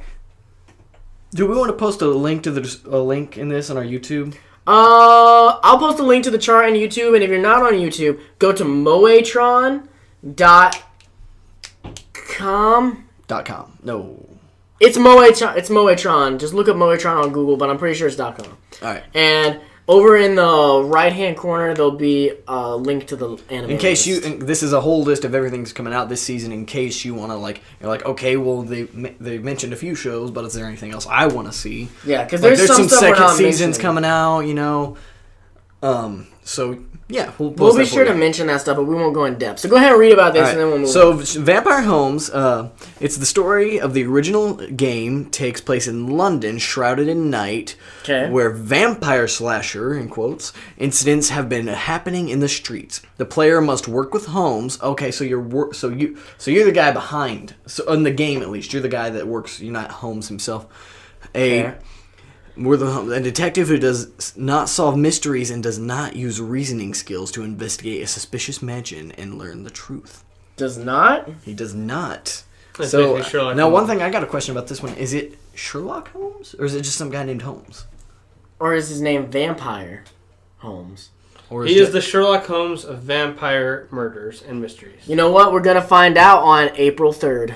[SPEAKER 1] Do we want to post a link to a link in this on our YouTube?
[SPEAKER 2] I'll post a link to the chart on YouTube, and if you're not on YouTube, go to moetron.com.
[SPEAKER 1] .com. No.
[SPEAKER 2] It's Moetron. It's Moetron. Just look up Moetron on Google, but I'm pretty sure it's .com.
[SPEAKER 1] All right.
[SPEAKER 2] And over in the right-hand corner, there'll be a link to the anime.
[SPEAKER 1] In case
[SPEAKER 2] list.
[SPEAKER 1] this is a whole list of everything's coming out this season. In case you want to you're like, okay, well they mentioned a few shows, but is there anything else I want to see?
[SPEAKER 2] Yeah, because
[SPEAKER 1] Like,
[SPEAKER 2] there's some stuff we're
[SPEAKER 1] second
[SPEAKER 2] not
[SPEAKER 1] seasons
[SPEAKER 2] mentioning.
[SPEAKER 1] coming out, you know. So yeah, we'll post
[SPEAKER 2] We'll be
[SPEAKER 1] that
[SPEAKER 2] sure
[SPEAKER 1] for
[SPEAKER 2] to
[SPEAKER 1] you.
[SPEAKER 2] mention that stuff, but we won't go in depth. So go ahead and read about this,
[SPEAKER 1] All right.
[SPEAKER 2] and then we'll move on.
[SPEAKER 1] So Vampire Homes, it's the story of the original game, takes place in London, shrouded in night,
[SPEAKER 2] Okay.
[SPEAKER 1] where vampire slasher, in quotes, incidents have been happening in the streets. The player must work with Holmes. Okay, so you're the guy behind. So in the game, at least, you're the guy that works. You're not Holmes himself. We're a detective who does not solve mysteries and does not use reasoning skills to investigate a suspicious mansion and learn the truth.
[SPEAKER 2] Does not?
[SPEAKER 1] He does not.
[SPEAKER 3] That's
[SPEAKER 1] So
[SPEAKER 3] basically Sherlock
[SPEAKER 1] now,
[SPEAKER 3] Holmes.
[SPEAKER 1] one thing I got a question about this one: is it Sherlock Holmes or is it just some guy named Holmes?
[SPEAKER 2] Or is his name Vampire Holmes?
[SPEAKER 1] Or
[SPEAKER 3] He is the Sherlock Holmes of vampire murders and mysteries.
[SPEAKER 2] You know what? We're going to find out on April 3rd.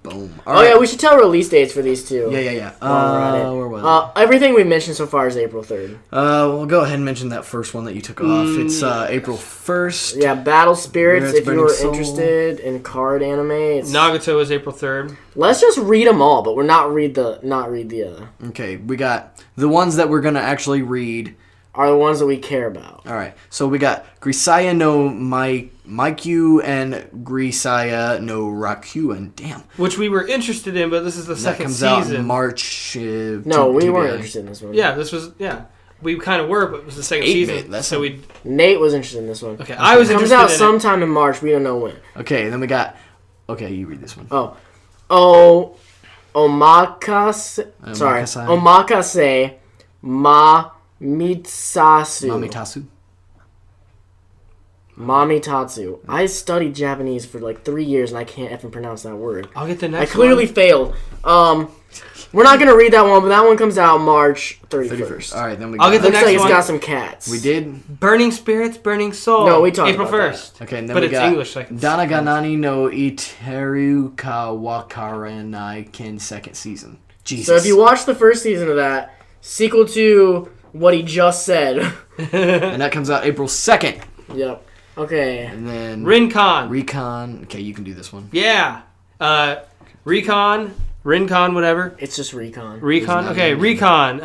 [SPEAKER 1] boom?
[SPEAKER 2] Yeah, we should tell release dates for these two.
[SPEAKER 1] Yeah.
[SPEAKER 2] While we're at it.
[SPEAKER 1] Where was it?
[SPEAKER 2] Everything we mentioned so far is April 3rd.
[SPEAKER 1] We'll go ahead and mention that first one that you took off. It's April 1st.
[SPEAKER 2] Yeah, Battle Spirits,
[SPEAKER 1] Spirits
[SPEAKER 2] if you
[SPEAKER 1] Burning
[SPEAKER 2] were
[SPEAKER 1] Soul.
[SPEAKER 2] interested in card anime.
[SPEAKER 3] Nagato is April 3rd.
[SPEAKER 2] Let's just read them all, but we're not read the
[SPEAKER 1] Okay, we got the ones that we're gonna actually read.
[SPEAKER 2] are the ones that we care about.
[SPEAKER 1] All right. So we got Grisaya no Maikyu and Grisaya no Rakuen. Damn.
[SPEAKER 3] Which we were interested in, but this is the
[SPEAKER 1] That
[SPEAKER 3] second
[SPEAKER 1] comes out in
[SPEAKER 3] season.
[SPEAKER 1] March.
[SPEAKER 2] No, we weren't interested in this one.
[SPEAKER 3] Yeah, this was we kind of were, but it was the second
[SPEAKER 1] 8-bit,
[SPEAKER 3] season.
[SPEAKER 1] that's
[SPEAKER 3] So
[SPEAKER 1] a-
[SPEAKER 3] we
[SPEAKER 2] Nate was interested in this one.
[SPEAKER 3] okay. I was
[SPEAKER 2] It comes
[SPEAKER 3] interested
[SPEAKER 2] out
[SPEAKER 3] in it.
[SPEAKER 2] sometime in March. We don't know when.
[SPEAKER 1] Okay, then we got. Okay, you read this one.
[SPEAKER 2] Omakase. Sorry.
[SPEAKER 1] Omakase.
[SPEAKER 2] Omakase Mamitsasu.
[SPEAKER 1] Mamitasu.
[SPEAKER 2] Mamitatsu. I studied Japanese for like 3 years and I can't effing pronounce that word.
[SPEAKER 3] I'll get the
[SPEAKER 2] I
[SPEAKER 3] next
[SPEAKER 2] clearly
[SPEAKER 3] one.
[SPEAKER 2] failed. We're not gonna read that one, but that one comes out March 31st.
[SPEAKER 1] All right, then we
[SPEAKER 3] I'll
[SPEAKER 1] got.
[SPEAKER 3] get the
[SPEAKER 2] Looks
[SPEAKER 3] next
[SPEAKER 2] like it's
[SPEAKER 3] one.
[SPEAKER 2] got some cats.
[SPEAKER 1] We did.
[SPEAKER 3] Burning Spirits, Burning Soul.
[SPEAKER 2] No, we talked
[SPEAKER 3] April
[SPEAKER 2] about that.
[SPEAKER 3] 1st.
[SPEAKER 1] Okay, and then
[SPEAKER 3] But
[SPEAKER 1] we
[SPEAKER 3] it's
[SPEAKER 1] got
[SPEAKER 3] English, so I can see
[SPEAKER 1] Danaganani no Iteru Kawakaranai Ken second season. Jesus.
[SPEAKER 2] So if you watch the first season of that, sequel to what he just said.
[SPEAKER 1] And that comes out April 2nd.
[SPEAKER 2] Yep. Okay.
[SPEAKER 1] And then
[SPEAKER 3] Rincon.
[SPEAKER 1] Recon. Okay, you can do this one.
[SPEAKER 3] Yeah. Rincon, whatever.
[SPEAKER 2] It's just Recon.
[SPEAKER 3] Recon.
[SPEAKER 1] not
[SPEAKER 3] Okay,
[SPEAKER 1] in it.
[SPEAKER 3] Recon.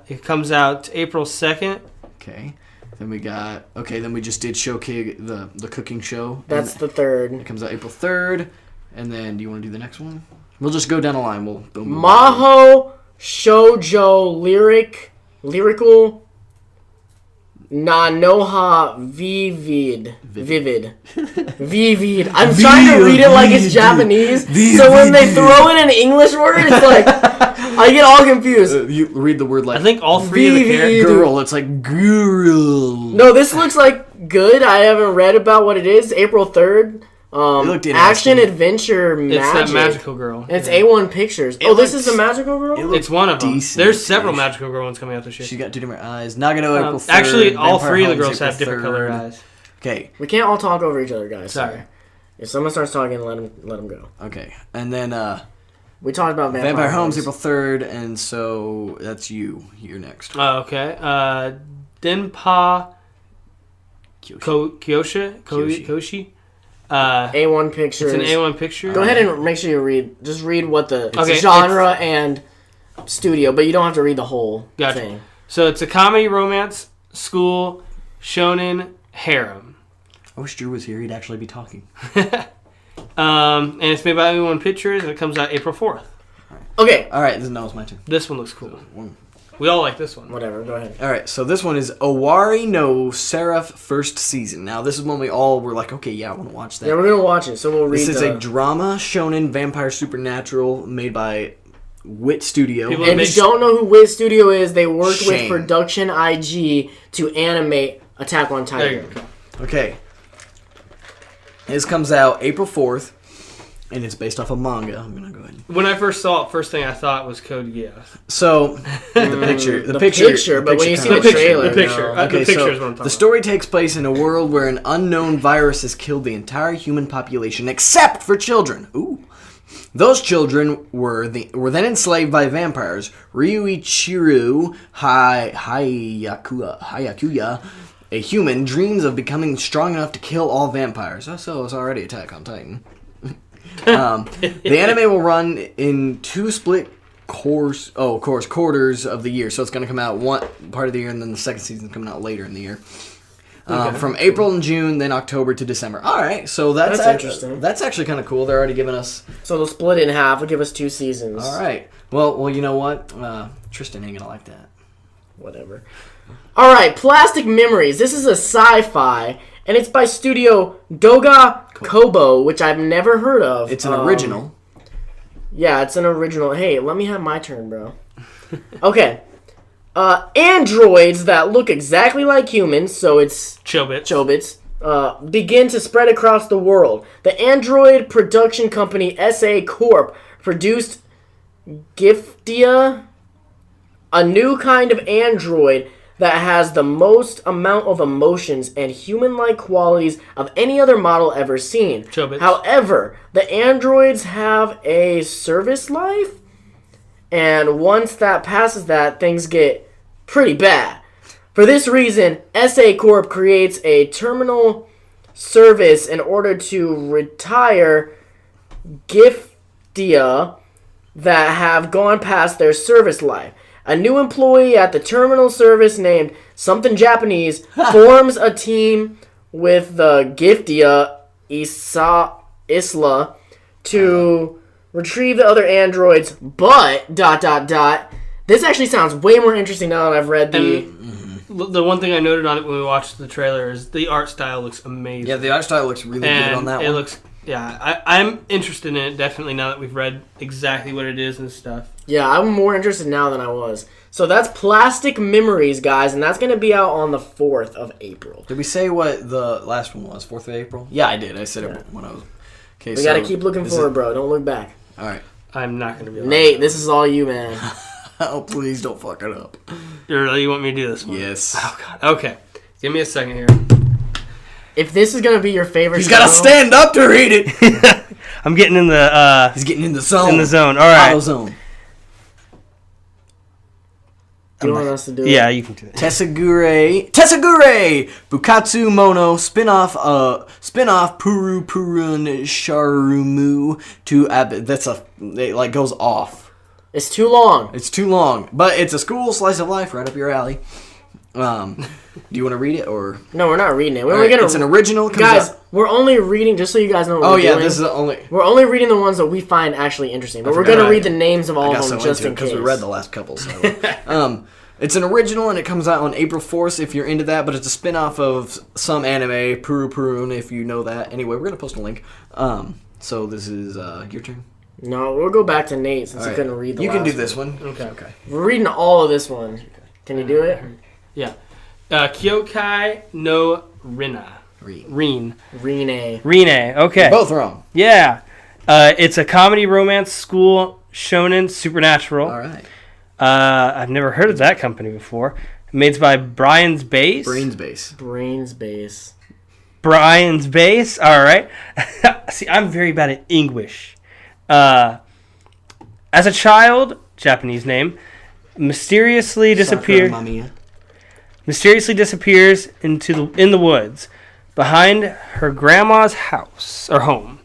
[SPEAKER 3] It comes out April 2nd.
[SPEAKER 1] Okay. Then we got. Okay, then we just did Showcase, the cooking show.
[SPEAKER 2] That's
[SPEAKER 1] And
[SPEAKER 2] the third.
[SPEAKER 1] it comes out April 3rd. And then do you want to do the next one? We'll just go down the line. We'll boom, boom,
[SPEAKER 2] Maho Shoujo Lyrical Nanoha Vivid. Vivid. I'm trying to read it like it's Japanese, so when they throw in an English word, it's like I get all confused.
[SPEAKER 1] You read the word like
[SPEAKER 3] I think all three of the characters.
[SPEAKER 1] girl. It's like girl.
[SPEAKER 2] No, this looks like good. I haven't read about what it is. April 3rd.
[SPEAKER 1] looked
[SPEAKER 2] Action
[SPEAKER 1] interesting.
[SPEAKER 2] adventure
[SPEAKER 3] It's
[SPEAKER 2] magic.
[SPEAKER 3] that magical girl.
[SPEAKER 2] And it's A1 Pictures. Oh, this is the magical girl?
[SPEAKER 3] It's one of them.
[SPEAKER 1] decent.
[SPEAKER 3] There's several magical girl ones coming out this year.
[SPEAKER 1] She got two different eyes. Nagano April 3rd.
[SPEAKER 3] Actually, all
[SPEAKER 1] Vampire
[SPEAKER 3] three of the
[SPEAKER 1] Homes
[SPEAKER 3] girls have
[SPEAKER 1] April
[SPEAKER 3] different
[SPEAKER 1] 3rd.
[SPEAKER 3] colored eyes.
[SPEAKER 1] Okay.
[SPEAKER 2] We can't all talk over each other, guys.
[SPEAKER 3] Sorry.
[SPEAKER 2] If someone starts talking, let him go.
[SPEAKER 1] Okay. And then
[SPEAKER 2] We talked about
[SPEAKER 1] Vampire Homes April 3rd, and so that's you. You're next.
[SPEAKER 3] Oh, okay. Denpa
[SPEAKER 1] Kyoshi.
[SPEAKER 3] Koshi.
[SPEAKER 2] A1 Pictures.
[SPEAKER 3] It's an A1 picture.
[SPEAKER 2] Go ahead and make sure you read. Just read what the
[SPEAKER 3] Okay,
[SPEAKER 2] genre and studio, but you don't have to read the whole
[SPEAKER 3] Gotcha.
[SPEAKER 2] thing.
[SPEAKER 3] So it's a comedy, romance, school, shonen, harem.
[SPEAKER 1] I wish Drew was here. He'd actually be talking.
[SPEAKER 3] And it's made by A1 Pictures, and it comes out April 4th.
[SPEAKER 2] Okay.
[SPEAKER 1] All right. Now it's my turn.
[SPEAKER 3] This one looks cool. We all like this one.
[SPEAKER 2] Whatever. Go ahead.
[SPEAKER 1] All right, so this one is Owari no Seraph first season. Now, this is when we all were like, okay, yeah, I want to watch that.
[SPEAKER 2] Yeah, we're gonna watch it, so we'll read.
[SPEAKER 1] This is a drama shonen vampire supernatural made by Wit Studio.
[SPEAKER 3] People-
[SPEAKER 2] And if you don't know who Wiz Studio is, they worked with
[SPEAKER 1] Shame.
[SPEAKER 2] Production IG to animate Attack on
[SPEAKER 3] There you
[SPEAKER 2] Titan.
[SPEAKER 3] go.
[SPEAKER 1] Okay. This comes out April 4th, and it's based off a manga. I'm gonna go ahead.
[SPEAKER 3] When I first saw it, first thing I thought was Code Geass.
[SPEAKER 1] So the picture,
[SPEAKER 2] The picture, but when you see
[SPEAKER 1] kinda
[SPEAKER 2] the
[SPEAKER 1] looks-
[SPEAKER 2] trailer,
[SPEAKER 3] The picture.
[SPEAKER 2] no.
[SPEAKER 1] Okay,
[SPEAKER 3] the picture
[SPEAKER 1] so
[SPEAKER 3] is what I'm talking
[SPEAKER 1] the story takes place in a world where an unknown virus has killed the entire human population except for children. Ooh. Those children were then enslaved by vampires. Ryuichiru Hayakuya, a human, dreams of becoming strong enough to kill all vampires. Oh, so it's already Attack on Titan. The anime will run in two split quarters of the year. So it's going to come out one part of the year, and then the second season's coming out later in the year. From April and June, then October to December. All right, so that's
[SPEAKER 2] interesting.
[SPEAKER 1] That's actually kind of cool. They're already giving us.
[SPEAKER 2] So they'll split it in half. They'll give us 2 seasons.
[SPEAKER 1] All right. Well, you know what? Tristan ain't gonna like that.
[SPEAKER 2] Whatever. All right, Plastic Memories. This is a sci-fi, and it's by Studio Doga Kobo, which I've never heard of.
[SPEAKER 1] It's an original.
[SPEAKER 2] Yeah, it's an original. Hey, let me have my turn, bro. Okay. Androids that look exactly like humans, so it's
[SPEAKER 3] Chobits.
[SPEAKER 2] Chobits, begin to spread across the world. The Android production company SA Corp produced Giftia, a new kind of android that has the most amount of emotions and human-like qualities of any other model ever seen.
[SPEAKER 3] Chobits.
[SPEAKER 2] However, the androids have a service life, and once that passes that, things get pretty bad. For this reason, SA Corp creates a terminal service in order to retire Giftia that have gone past their service life. A new employee at the terminal service named something Japanese forms a team with the Giftia Isla to retrieve the other androids, but ... This actually sounds way more interesting now that I've read the...
[SPEAKER 3] The one thing I noted on it when we watched the trailer is the art style looks amazing.
[SPEAKER 1] Yeah, the art style looks really good on that one.
[SPEAKER 3] It looks... Yeah, I'm interested in it, definitely, now that we've read exactly what it is and stuff.
[SPEAKER 2] Yeah, I'm more interested now than I was. So that's Plastic Memories, guys, and that's going to be out on the 4th of April.
[SPEAKER 1] Did we say what the last one was? 4th of April? Yeah, I did. I said it when I was... Okay,
[SPEAKER 2] We got to keep looking forward, bro. Don't look back.
[SPEAKER 1] All right.
[SPEAKER 3] I'm not going to be able
[SPEAKER 2] Nate, this is all you, man.
[SPEAKER 1] Oh, please don't fuck it up.
[SPEAKER 3] You want me to do this one?
[SPEAKER 1] Yes.
[SPEAKER 3] Oh, God. Okay. Give me a second here.
[SPEAKER 2] If this is going to be your favorite
[SPEAKER 1] He's got to stand up to read it.
[SPEAKER 3] I'm getting in the...
[SPEAKER 1] He's getting in the zone.
[SPEAKER 3] In the zone. All right.
[SPEAKER 1] Auto zone.
[SPEAKER 2] Do you want us to do it?
[SPEAKER 3] Yeah, you can do it.
[SPEAKER 1] Tessagure Bukatsu Mono spin-off Puru Purun Sharumu to it like goes off.
[SPEAKER 2] It's too long.
[SPEAKER 1] It's too long, but it's a school slice of life right up your alley. Do you want to read it or?
[SPEAKER 2] No, we're not reading it. We're
[SPEAKER 1] All
[SPEAKER 2] only
[SPEAKER 1] right,
[SPEAKER 2] gonna,
[SPEAKER 1] it's an original.
[SPEAKER 2] guys, we're only reading, just so you guys know what
[SPEAKER 1] Oh
[SPEAKER 2] we're
[SPEAKER 1] yeah,
[SPEAKER 2] doing.
[SPEAKER 1] this is the only.
[SPEAKER 2] We're only reading the ones that we find actually interesting. But we're
[SPEAKER 1] forgot.
[SPEAKER 2] going to read the names of all
[SPEAKER 1] I got
[SPEAKER 2] of them
[SPEAKER 1] so
[SPEAKER 2] just
[SPEAKER 1] into
[SPEAKER 2] in
[SPEAKER 1] it because
[SPEAKER 2] case.
[SPEAKER 1] we read the last couple. So, it's an original and it comes out on April 4th if you're into that. But it's a spin-off of some anime, Puru Purun, if you know that. Anyway, we're gonna post a link. So this is your turn.
[SPEAKER 2] No, we'll go back to Nate since
[SPEAKER 1] All
[SPEAKER 2] he
[SPEAKER 1] right.
[SPEAKER 2] couldn't read the
[SPEAKER 1] You
[SPEAKER 2] last
[SPEAKER 1] can do this one.
[SPEAKER 3] Okay.
[SPEAKER 2] We're reading all of this one. Can you do it?
[SPEAKER 3] Yeah. Kyokai no Rina. Reen.
[SPEAKER 2] Rene.
[SPEAKER 3] Okay.
[SPEAKER 1] Both wrong.
[SPEAKER 3] Yeah. It's a comedy romance school shonen supernatural.
[SPEAKER 1] All right.
[SPEAKER 3] I've never heard of that company before. Made by Brian's Base.
[SPEAKER 1] Brains base.
[SPEAKER 2] Brains base.
[SPEAKER 3] Brian's Base. All right. See, I'm very bad at English. As a child, Japanese name, mysteriously disappears in the woods behind her grandma's house or home.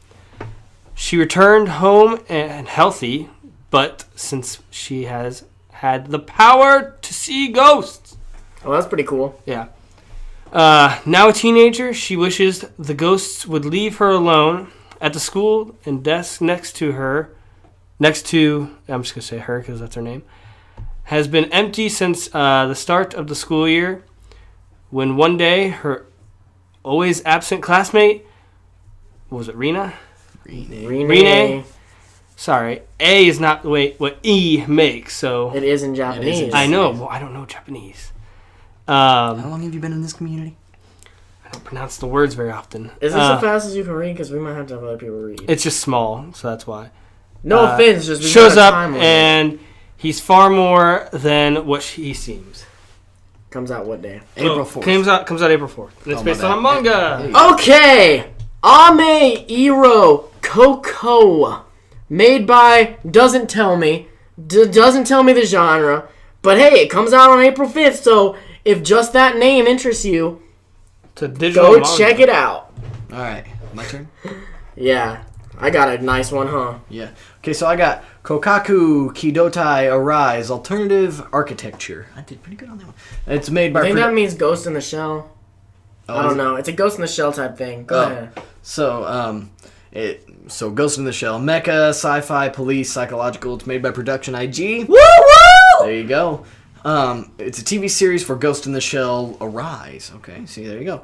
[SPEAKER 3] She returned home and healthy, but since she has had the power to see ghosts.
[SPEAKER 2] Oh, that's pretty cool.
[SPEAKER 3] Yeah. Now a teenager, she wishes the ghosts would leave her alone at the school and desk next to, I'm just going to say her because that's her name, has been empty since the start of the school year, when one day her always absent classmate, was it Rena? Rene. Sorry, A is not the way what E makes, so...
[SPEAKER 2] It is in Japanese.
[SPEAKER 3] I know, well, I don't know Japanese.
[SPEAKER 1] How long have you been in this community?
[SPEAKER 3] I don't pronounce the words very often.
[SPEAKER 2] Is this as fast as you can read? Because we might have to have other people read.
[SPEAKER 3] It's just small, so that's why.
[SPEAKER 2] No offense, just we
[SPEAKER 3] shows
[SPEAKER 2] got a
[SPEAKER 3] up
[SPEAKER 2] time limit.
[SPEAKER 3] and he's far more than what he seems.
[SPEAKER 2] Comes out what day?
[SPEAKER 1] April 4th.
[SPEAKER 3] Comes out April 4th. And it's
[SPEAKER 1] Oh, my
[SPEAKER 3] based
[SPEAKER 1] bad.
[SPEAKER 3] on a manga.
[SPEAKER 2] Okay! Ame Iro Koko. Made by Doesn't Tell Me. Doesn't tell me the genre. But hey, it comes out on April 5th, so if just that name interests you,
[SPEAKER 3] It's a digital
[SPEAKER 2] go
[SPEAKER 3] manga.
[SPEAKER 2] check it out.
[SPEAKER 1] All right, my turn.
[SPEAKER 2] Yeah, I got a nice one, huh?
[SPEAKER 1] Yeah. Okay, so I got Kokaku Kidotai Arise Alternative Architecture. I did pretty good on that one. It's made by.
[SPEAKER 2] I think that means Ghost in the Shell.
[SPEAKER 1] Oh,
[SPEAKER 2] I
[SPEAKER 1] is
[SPEAKER 2] don't
[SPEAKER 1] it?
[SPEAKER 2] know. It's a Ghost in the Shell type thing. Go ahead.
[SPEAKER 1] So Ghost in the Shell, mecha, sci-fi, police, psychological. It's made by Production IG.
[SPEAKER 2] Woo woo!
[SPEAKER 1] There you go. It's a TV series for Ghost in the Shell Arise. Okay, see, there you go.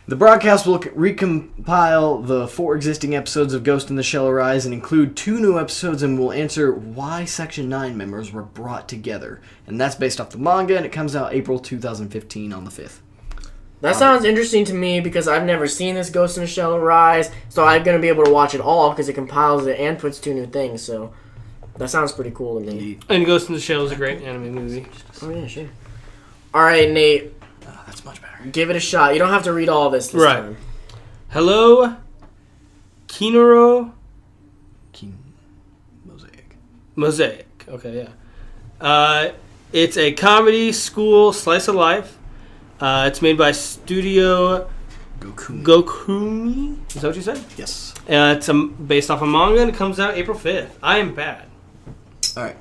[SPEAKER 1] The broadcast will recompile the 4 existing episodes of Ghost in the Shell Arise and include 2 new episodes and will answer why Section 9 members were brought together. And that's based off the manga, and it comes out April 2015 on the 5th.
[SPEAKER 2] That sounds interesting to me because I've never seen this Ghost in the Shell Rise, so I'm going to be able to watch it all because it compiles it and puts 2 new things, so that sounds pretty cool to me.
[SPEAKER 1] Indeed.
[SPEAKER 3] And Ghost in the Shell is a great anime movie.
[SPEAKER 2] Oh, yeah, sure. All right, Nate,
[SPEAKER 1] That's much better.
[SPEAKER 2] give it a shot. You don't have to read all this
[SPEAKER 3] Right.
[SPEAKER 2] time.
[SPEAKER 3] Hello, Kinoro Mosaic. Okay, yeah. It's a comedy school slice of life. It's made by Studio Gokumi. Is that what you said?
[SPEAKER 1] Yes.
[SPEAKER 3] It's based off a manga and it comes out April 5th. I am bad.
[SPEAKER 1] All right.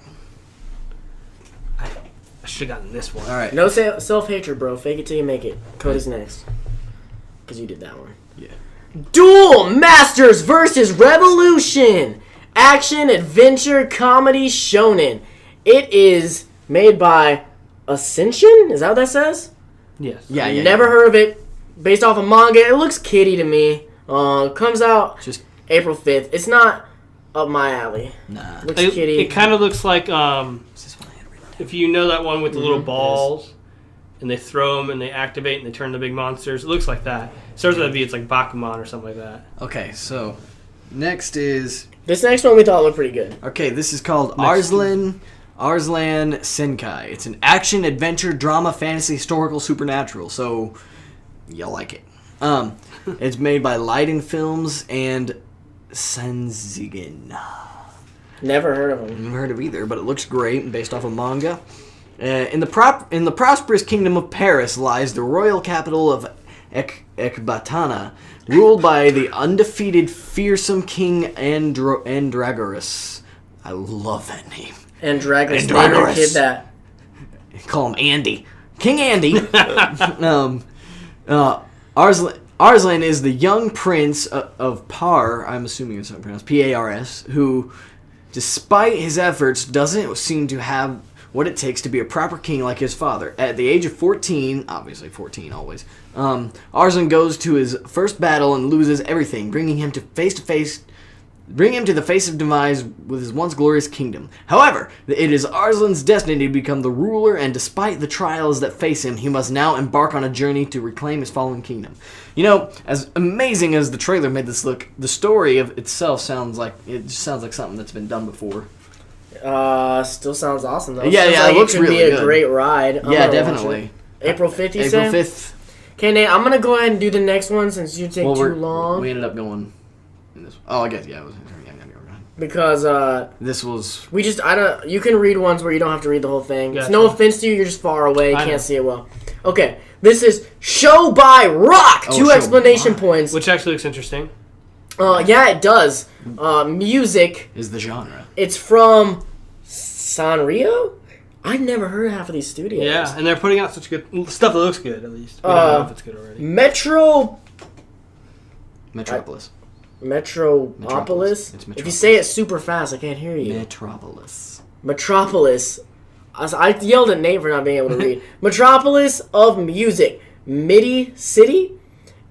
[SPEAKER 3] should have gotten this one.
[SPEAKER 1] All right.
[SPEAKER 2] No self-hatred, bro. Fake it till you make it. Cody's next. Because you did that one.
[SPEAKER 1] Yeah.
[SPEAKER 2] Duel Masters versus Revolution. Action, adventure, comedy, shonen. It is made by Ascension? Is that what that says?
[SPEAKER 3] Yes.
[SPEAKER 1] Yeah.
[SPEAKER 2] Never heard of it. Based off a manga. It looks kiddie to me. Comes out
[SPEAKER 1] Just
[SPEAKER 2] April 5th. It's not up my alley.
[SPEAKER 1] nah.
[SPEAKER 2] Looks kiddie.
[SPEAKER 3] It kind of looks like
[SPEAKER 1] Is this one I had written down?
[SPEAKER 3] if you know that one with the little
[SPEAKER 2] Mhm,
[SPEAKER 3] balls, and they throw them and they activate and they turn the big monsters. It looks like that. It starts with a V. It's like Bakuman or something like that.
[SPEAKER 1] Okay, so next is
[SPEAKER 2] This next one we thought looked pretty good.
[SPEAKER 1] this is called
[SPEAKER 3] Next.
[SPEAKER 1] Arslan Senkai. It's an action, adventure, drama, fantasy, historical, supernatural. So you'll like it. It's made by Leiden Films and Senzigen.
[SPEAKER 2] Never heard of them.
[SPEAKER 1] Never heard of either, but it looks great, based off a manga. In the prosperous kingdom of Paris lies the royal capital of Ecbatana, ruled by the undefeated, fearsome king Andragoras. I love that name.
[SPEAKER 2] And Dragon's name your
[SPEAKER 1] Andragoras.
[SPEAKER 2] kid that.
[SPEAKER 1] Call him Andy. King Andy. Arslan is the young prince of Par, I'm assuming it's not pronounced, Pars, who, despite his efforts, doesn't seem to have what it takes to be a proper king like his father. At the age of 14, obviously 14 always, Arslan goes to his first battle and loses everything, bringing him to the face of demise with his once glorious kingdom. However, it is Arslan's destiny to become the ruler, and despite the trials that face him, he must now embark on a journey to reclaim his fallen kingdom. You know, as amazing as the trailer made this look, the story of itself sounds like something that's been done before.
[SPEAKER 2] Still sounds awesome though.
[SPEAKER 1] Yeah,
[SPEAKER 2] Sounds
[SPEAKER 1] yeah,
[SPEAKER 2] like
[SPEAKER 1] it looks
[SPEAKER 2] it could
[SPEAKER 1] really
[SPEAKER 2] be a
[SPEAKER 1] good.
[SPEAKER 2] great ride. I'm
[SPEAKER 1] Yeah,
[SPEAKER 2] gonna watch
[SPEAKER 1] definitely.
[SPEAKER 2] it. April 5th, you
[SPEAKER 1] April
[SPEAKER 2] say?
[SPEAKER 1] 5th.
[SPEAKER 2] Okay, Nate, I'm gonna go ahead and do the next one since you take too long.
[SPEAKER 1] We ended up going in this. Oh, I guess yeah.
[SPEAKER 2] Because
[SPEAKER 1] This was
[SPEAKER 2] you can read ones where you don't have to read the whole thing. It's
[SPEAKER 3] Gotcha.
[SPEAKER 2] no offense to you, you're just far away, you
[SPEAKER 3] I know.
[SPEAKER 2] can't see it well. Okay, this is Show by Rock.
[SPEAKER 1] Oh,
[SPEAKER 2] 2
[SPEAKER 1] Show
[SPEAKER 2] explanation
[SPEAKER 1] by.
[SPEAKER 2] points.
[SPEAKER 3] Which actually looks interesting.
[SPEAKER 2] Yeah, it does. Music.
[SPEAKER 1] is the genre.
[SPEAKER 2] It's from Sanrio? I've never heard of half of these studios.
[SPEAKER 3] Yeah, and they're putting out such good stuff that looks good, at least. We don't know if it's good already.
[SPEAKER 1] Metropolis.
[SPEAKER 2] Metropolis?
[SPEAKER 1] It's
[SPEAKER 2] If you say it super fast, I can't hear you.
[SPEAKER 1] Metropolis.
[SPEAKER 2] Metropolis. I yelled at Nate for not being able to read. Metropolis of Music. Midi City.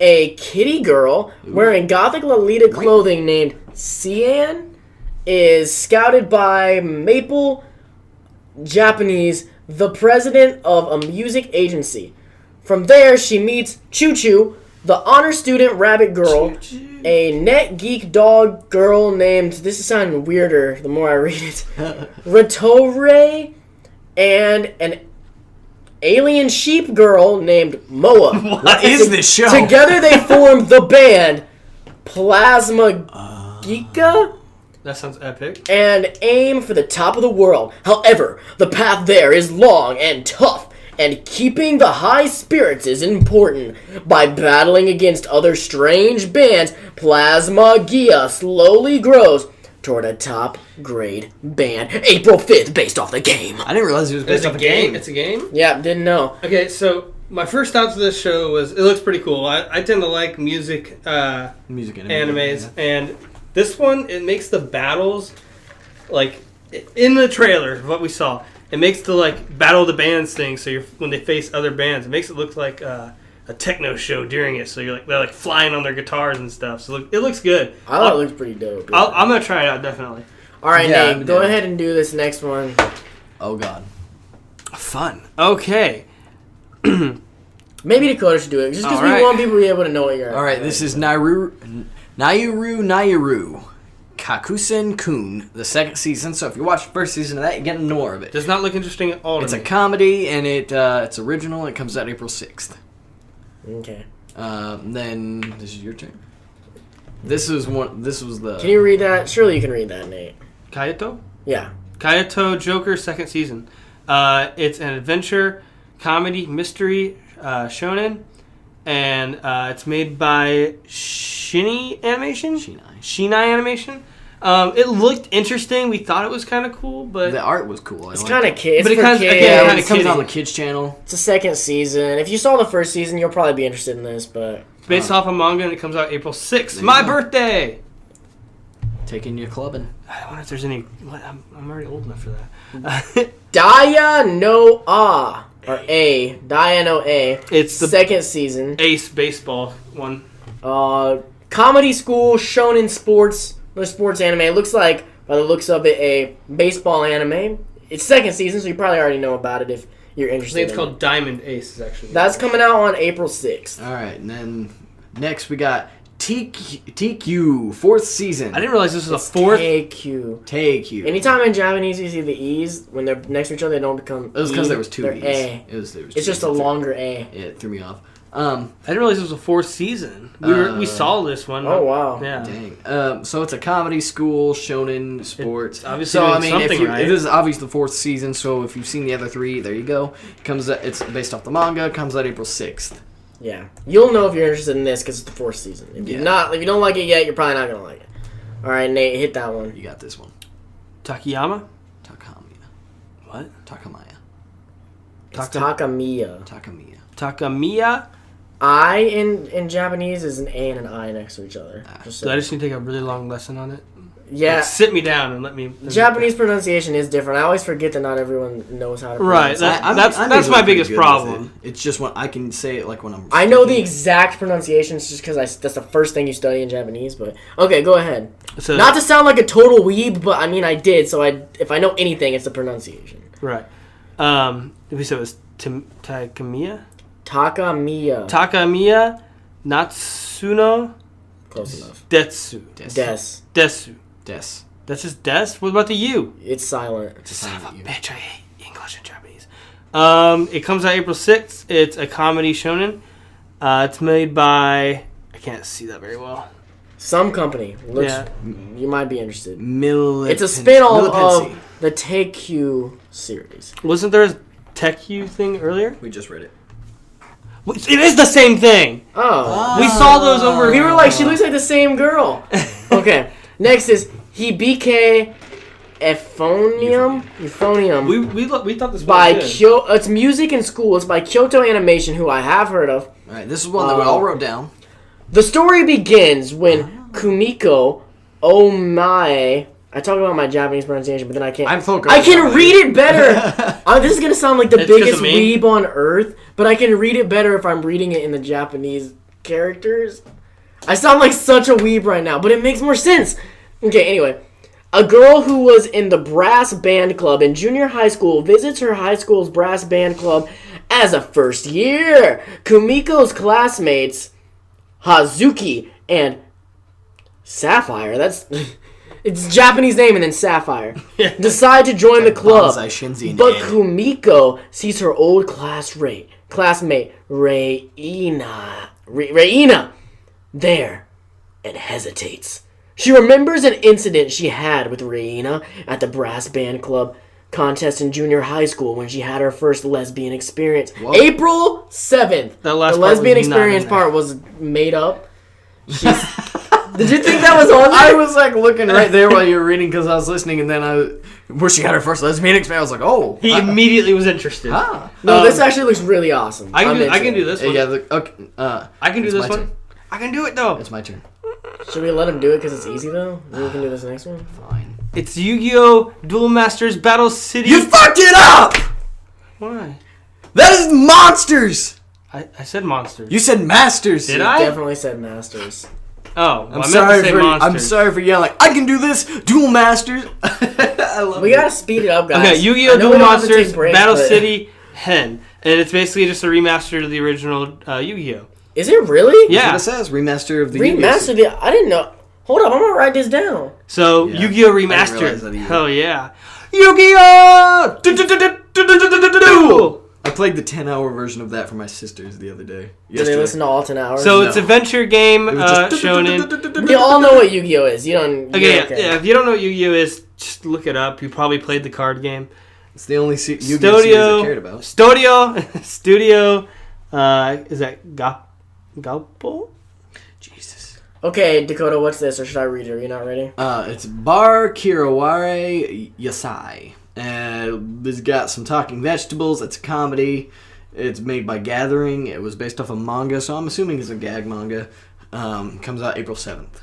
[SPEAKER 2] A kitty girl wearing gothic Lolita clothing named Cyan is scouted by Maple Japanese, the president of a music agency. From there, she meets Choo Choo, the honor student rabbit girl, a net geek dog girl named, this is sounding weirder the more I read it, Ratore, and an alien sheep girl named Moa.
[SPEAKER 1] What is this show?
[SPEAKER 2] Together they form the band Plasma Geeka
[SPEAKER 3] That sounds epic.
[SPEAKER 2] and aim for the top of the world. However, the path there is long and tough, and keeping the high spirits is important. By battling against other strange bands, Plasma Gia slowly grows toward a top grade band. April 5th, based off the game.
[SPEAKER 1] I didn't realize it was based
[SPEAKER 3] It's
[SPEAKER 1] off
[SPEAKER 3] a
[SPEAKER 1] a
[SPEAKER 3] game.
[SPEAKER 1] game.
[SPEAKER 3] It's a game.
[SPEAKER 2] Yeah, didn't know.
[SPEAKER 3] Okay, so my first thoughts of this show was it looks pretty cool. I tend to like music
[SPEAKER 1] Music and
[SPEAKER 3] animes, and this one it makes the battles like in the trailer what we saw. It makes the like battle of the bands thing. So when they face other bands, it makes it look like a techno show during it. So they're like flying on their guitars and stuff. So it looks good.
[SPEAKER 2] I thought it looked pretty dope.
[SPEAKER 3] I'm gonna try it out definitely.
[SPEAKER 2] All right,
[SPEAKER 1] Yeah,
[SPEAKER 2] Nate, go
[SPEAKER 1] yeah.
[SPEAKER 2] ahead and do this next one.
[SPEAKER 1] Oh god.
[SPEAKER 3] Fun. Okay.
[SPEAKER 2] Maybe Dakota should do it, just because
[SPEAKER 3] All
[SPEAKER 2] we
[SPEAKER 3] right.
[SPEAKER 2] want people to be able to know what you're.
[SPEAKER 1] All right, this is Nayuru Kakusen-kun, the second season. So if you watch the first season of that, you get more of it.
[SPEAKER 3] Does not look interesting at all. To
[SPEAKER 1] It's a
[SPEAKER 3] me.
[SPEAKER 1] comedy, and it's original. It comes out April 6th.
[SPEAKER 2] Okay.
[SPEAKER 1] Then this is your turn. This was the.
[SPEAKER 2] Can you read that? Surely you can read that, Nate.
[SPEAKER 3] Kaito.
[SPEAKER 2] Yeah.
[SPEAKER 3] Kaito Joker second season. It's an adventure, comedy, mystery, shonen, and it's made by Shinai Animation.
[SPEAKER 1] Shinai.
[SPEAKER 3] Shinai Animation. It looked interesting. We thought it was kind of cool, but
[SPEAKER 1] The art was cool.
[SPEAKER 2] It's kind of kids.
[SPEAKER 3] But
[SPEAKER 2] It's
[SPEAKER 3] it
[SPEAKER 2] for
[SPEAKER 3] kinda-
[SPEAKER 2] kids.
[SPEAKER 3] again,
[SPEAKER 1] Yeah,
[SPEAKER 3] kinda
[SPEAKER 1] it comes
[SPEAKER 3] kiddie.
[SPEAKER 1] on the kids channel.
[SPEAKER 2] It's the second season. If you saw the first season, you'll probably be interested in this. But
[SPEAKER 3] it's based off a manga and it comes out April 6th.
[SPEAKER 1] There you
[SPEAKER 3] My
[SPEAKER 1] go.
[SPEAKER 3] birthday.
[SPEAKER 1] Taking your clubbing.
[SPEAKER 3] I wonder if there's any. What, I'm already old enough for that.
[SPEAKER 2] Daya no A or A Daya no A.
[SPEAKER 3] It's the
[SPEAKER 2] Second season.
[SPEAKER 3] Ace baseball one.
[SPEAKER 2] Comedy school shonen sports. The sports anime. It looks like, by the looks of it, a baseball anime. It's second season, so you probably already know about it if you're
[SPEAKER 3] I
[SPEAKER 2] interested.
[SPEAKER 3] think it's
[SPEAKER 2] in
[SPEAKER 3] called
[SPEAKER 2] it.
[SPEAKER 3] Diamond Ace. Actually,
[SPEAKER 2] That's coming out on April 6th.
[SPEAKER 1] All right, and then next we got TQ, fourth season.
[SPEAKER 3] I didn't realize this was
[SPEAKER 2] It's
[SPEAKER 3] a fourth.
[SPEAKER 2] TQ.
[SPEAKER 1] TQ.
[SPEAKER 2] Anytime in Japanese you see the E's, when they're next to each other, they don't become
[SPEAKER 1] It was because
[SPEAKER 2] E,
[SPEAKER 1] there was two
[SPEAKER 2] they're
[SPEAKER 1] E's.
[SPEAKER 2] A.
[SPEAKER 1] There was
[SPEAKER 2] It's just a
[SPEAKER 1] E's.
[SPEAKER 2] longer A.
[SPEAKER 1] Yeah, it threw me off.
[SPEAKER 3] I didn't realize it was a fourth season. We saw this one.
[SPEAKER 2] Oh, wow.
[SPEAKER 3] Yeah.
[SPEAKER 1] Dang. So it's a comedy school, shonen, sports.
[SPEAKER 3] It's obviously
[SPEAKER 1] so
[SPEAKER 3] doing something right.
[SPEAKER 1] It is obviously the fourth season. So if you've seen the other three, there you go. It's based off the manga. Comes out April 6th.
[SPEAKER 2] Yeah. You'll know if you're interested in this because it's the fourth season. If
[SPEAKER 1] Yeah.
[SPEAKER 2] you're not, if you don't like it yet, you're probably not going to like it. All right, Nate, hit that one.
[SPEAKER 1] You got this one.
[SPEAKER 3] Takayama.
[SPEAKER 1] Takamiya.
[SPEAKER 3] What?
[SPEAKER 1] Takamaya.
[SPEAKER 2] It's Takamiya.
[SPEAKER 1] Takamiya.
[SPEAKER 3] Takamiya.
[SPEAKER 2] I in Japanese is an A and an I next to each other. Just
[SPEAKER 3] So I just need to take a really long lesson on it.
[SPEAKER 2] yeah.
[SPEAKER 3] Like, sit me down and let me.
[SPEAKER 2] Japanese pronunciation is different. I always forget that not everyone knows how to
[SPEAKER 3] Right,
[SPEAKER 2] pronounce
[SPEAKER 3] that-
[SPEAKER 2] it.
[SPEAKER 3] that's my
[SPEAKER 1] usually pretty
[SPEAKER 3] biggest
[SPEAKER 1] good with
[SPEAKER 3] problem.
[SPEAKER 1] it. It's just when I can say it like when I'm.
[SPEAKER 2] I know the
[SPEAKER 1] speaking.
[SPEAKER 2] exact pronunciations just because that's the first thing you study in Japanese. But okay, go ahead.
[SPEAKER 3] So,
[SPEAKER 2] Not to sound like a total weeb, but I mean I did. So if I know anything, it's the pronunciation.
[SPEAKER 3] right. We said it was Takamiya.
[SPEAKER 2] Takamiya.
[SPEAKER 3] Takamiya. Natsuno.
[SPEAKER 2] Close enough.
[SPEAKER 3] Detsu.
[SPEAKER 2] Des.
[SPEAKER 3] Desu.
[SPEAKER 1] Des.
[SPEAKER 3] That's just Des. What about the U?
[SPEAKER 2] It's silent.
[SPEAKER 1] It's a
[SPEAKER 3] Son of a
[SPEAKER 1] silent U.
[SPEAKER 3] bitch, I hate English and Japanese. It comes out April 6th. It's a comedy shonen. It's made by... I can't see that very well.
[SPEAKER 2] Some company. Looks,
[SPEAKER 3] Yeah.
[SPEAKER 2] You might be interested.
[SPEAKER 1] Milipensi.
[SPEAKER 2] It's a spin-off
[SPEAKER 1] Milipensi.
[SPEAKER 2] of the Take-Q series.
[SPEAKER 3] Wasn't there a Tech U thing earlier?
[SPEAKER 1] We just read it.
[SPEAKER 3] It is the same thing!
[SPEAKER 2] Oh.
[SPEAKER 3] We saw those over...
[SPEAKER 2] We were like, she looks like the same girl. Okay. Next is Hibike Euphonium.
[SPEAKER 3] We thought this
[SPEAKER 2] By
[SPEAKER 3] was good.
[SPEAKER 2] It's music in school. It's by Kyoto Animation, who I have heard of.
[SPEAKER 1] All right, this is one that we all wrote down.
[SPEAKER 2] The story begins when Kumiko Omae. I talk about my Japanese pronunciation, but then I can't.
[SPEAKER 1] I'm focused.
[SPEAKER 2] I can read it better. This is gonna sound like the
[SPEAKER 3] It's 'cause
[SPEAKER 2] biggest
[SPEAKER 3] of me?
[SPEAKER 2] weeb on earth, but I can read it better if I'm reading it in the Japanese characters. I sound like such a weeb right now, but it makes more sense. Okay, anyway. A girl who was in the brass band club in junior high school visits her high school's brass band club as a first year. Kumiko's classmates, Hazuki and Sapphire, that's it's a Japanese name and then Sapphire, decide to join the club.
[SPEAKER 1] Bonsai Shinzi
[SPEAKER 2] But
[SPEAKER 1] name.
[SPEAKER 2] Kumiko sees her old classmate Reina there and hesitates. She remembers an incident she had with Reina at the brass band club contest in junior high school when she had her first lesbian experience.
[SPEAKER 1] Whoa.
[SPEAKER 2] April 7th.
[SPEAKER 3] That last
[SPEAKER 2] the
[SPEAKER 3] part
[SPEAKER 2] lesbian
[SPEAKER 3] was not in
[SPEAKER 2] experience
[SPEAKER 3] there.
[SPEAKER 2] part was made up. Did you think that was on
[SPEAKER 1] I
[SPEAKER 2] there?
[SPEAKER 1] was like looking right there while you were reading because I was listening, and then where she had her first lesbian experience, I was like, oh.
[SPEAKER 3] He immediately was interested.
[SPEAKER 2] No, this actually looks really awesome.
[SPEAKER 3] I
[SPEAKER 2] I'm
[SPEAKER 3] can
[SPEAKER 2] into
[SPEAKER 3] do
[SPEAKER 2] it.
[SPEAKER 3] this one.
[SPEAKER 1] Yeah, okay.
[SPEAKER 3] I can do
[SPEAKER 1] it's
[SPEAKER 3] this
[SPEAKER 1] my
[SPEAKER 3] one.
[SPEAKER 1] turn.
[SPEAKER 3] I can do it though.
[SPEAKER 1] It's my turn.
[SPEAKER 2] Should we let him do it because it's easy though? Then we can do this next one.
[SPEAKER 1] Fine.
[SPEAKER 3] It's Yu-Gi-Oh! Duel Masters Battle City.
[SPEAKER 1] You fucked it up!
[SPEAKER 3] Why?
[SPEAKER 1] That is monsters!
[SPEAKER 3] I said monsters.
[SPEAKER 1] You said masters.
[SPEAKER 3] Did
[SPEAKER 2] You
[SPEAKER 3] I?
[SPEAKER 2] definitely said masters.
[SPEAKER 3] Oh, well,
[SPEAKER 1] I'm
[SPEAKER 3] I meant
[SPEAKER 1] sorry
[SPEAKER 3] to say
[SPEAKER 1] for
[SPEAKER 3] monsters.
[SPEAKER 1] I'm sorry for yelling. I can do this. Duel masters. I love
[SPEAKER 2] We
[SPEAKER 1] it.
[SPEAKER 2] gotta speed it up, guys.
[SPEAKER 3] Okay,
[SPEAKER 2] I
[SPEAKER 3] Yu-Gi-Oh!
[SPEAKER 2] know
[SPEAKER 3] Duel
[SPEAKER 2] we don't have to
[SPEAKER 3] Monsters
[SPEAKER 2] take breaks,
[SPEAKER 3] Battle
[SPEAKER 2] but-
[SPEAKER 3] City Hen, and it's basically just a remaster of the original Yu-Gi-Oh.
[SPEAKER 2] Is it really?
[SPEAKER 3] Yeah.
[SPEAKER 1] That's what it says. Remaster of the Yu-Gi-Oh!
[SPEAKER 2] Remastered it. I didn't know. Hold up, I'm gonna write this down.
[SPEAKER 3] So
[SPEAKER 1] Yeah.
[SPEAKER 3] Yu-Gi-Oh!
[SPEAKER 1] I didn't realize that
[SPEAKER 3] Remastered.
[SPEAKER 1] either.
[SPEAKER 3] Hell yeah. Yu-Gi-Oh! Duel!
[SPEAKER 1] I played the 10-hour version of that for my sisters the other day.
[SPEAKER 2] Do they listen to all 10 hours?
[SPEAKER 3] So it's
[SPEAKER 1] No.
[SPEAKER 3] adventure game
[SPEAKER 1] It was just
[SPEAKER 3] shonen.
[SPEAKER 2] We all know what Yu-Gi-Oh is. You don't.
[SPEAKER 3] Okay,
[SPEAKER 2] you
[SPEAKER 3] yeah, if you don't know what Yu-Gi-Oh! is, just look it up. You probably played the card game.
[SPEAKER 1] It's the only Yu-Gi-Oh! series I cared about.
[SPEAKER 3] Studio, is that Galpo?
[SPEAKER 1] Jesus.
[SPEAKER 2] Okay, Dakota, what's this? Or should I read it? Are you not ready?
[SPEAKER 1] It's Bar Kiraware Yasai. And it's got some talking vegetables. It's a comedy. It's made by Gathering. It was based off a manga, so I'm assuming it's a gag manga. Comes out April 7th.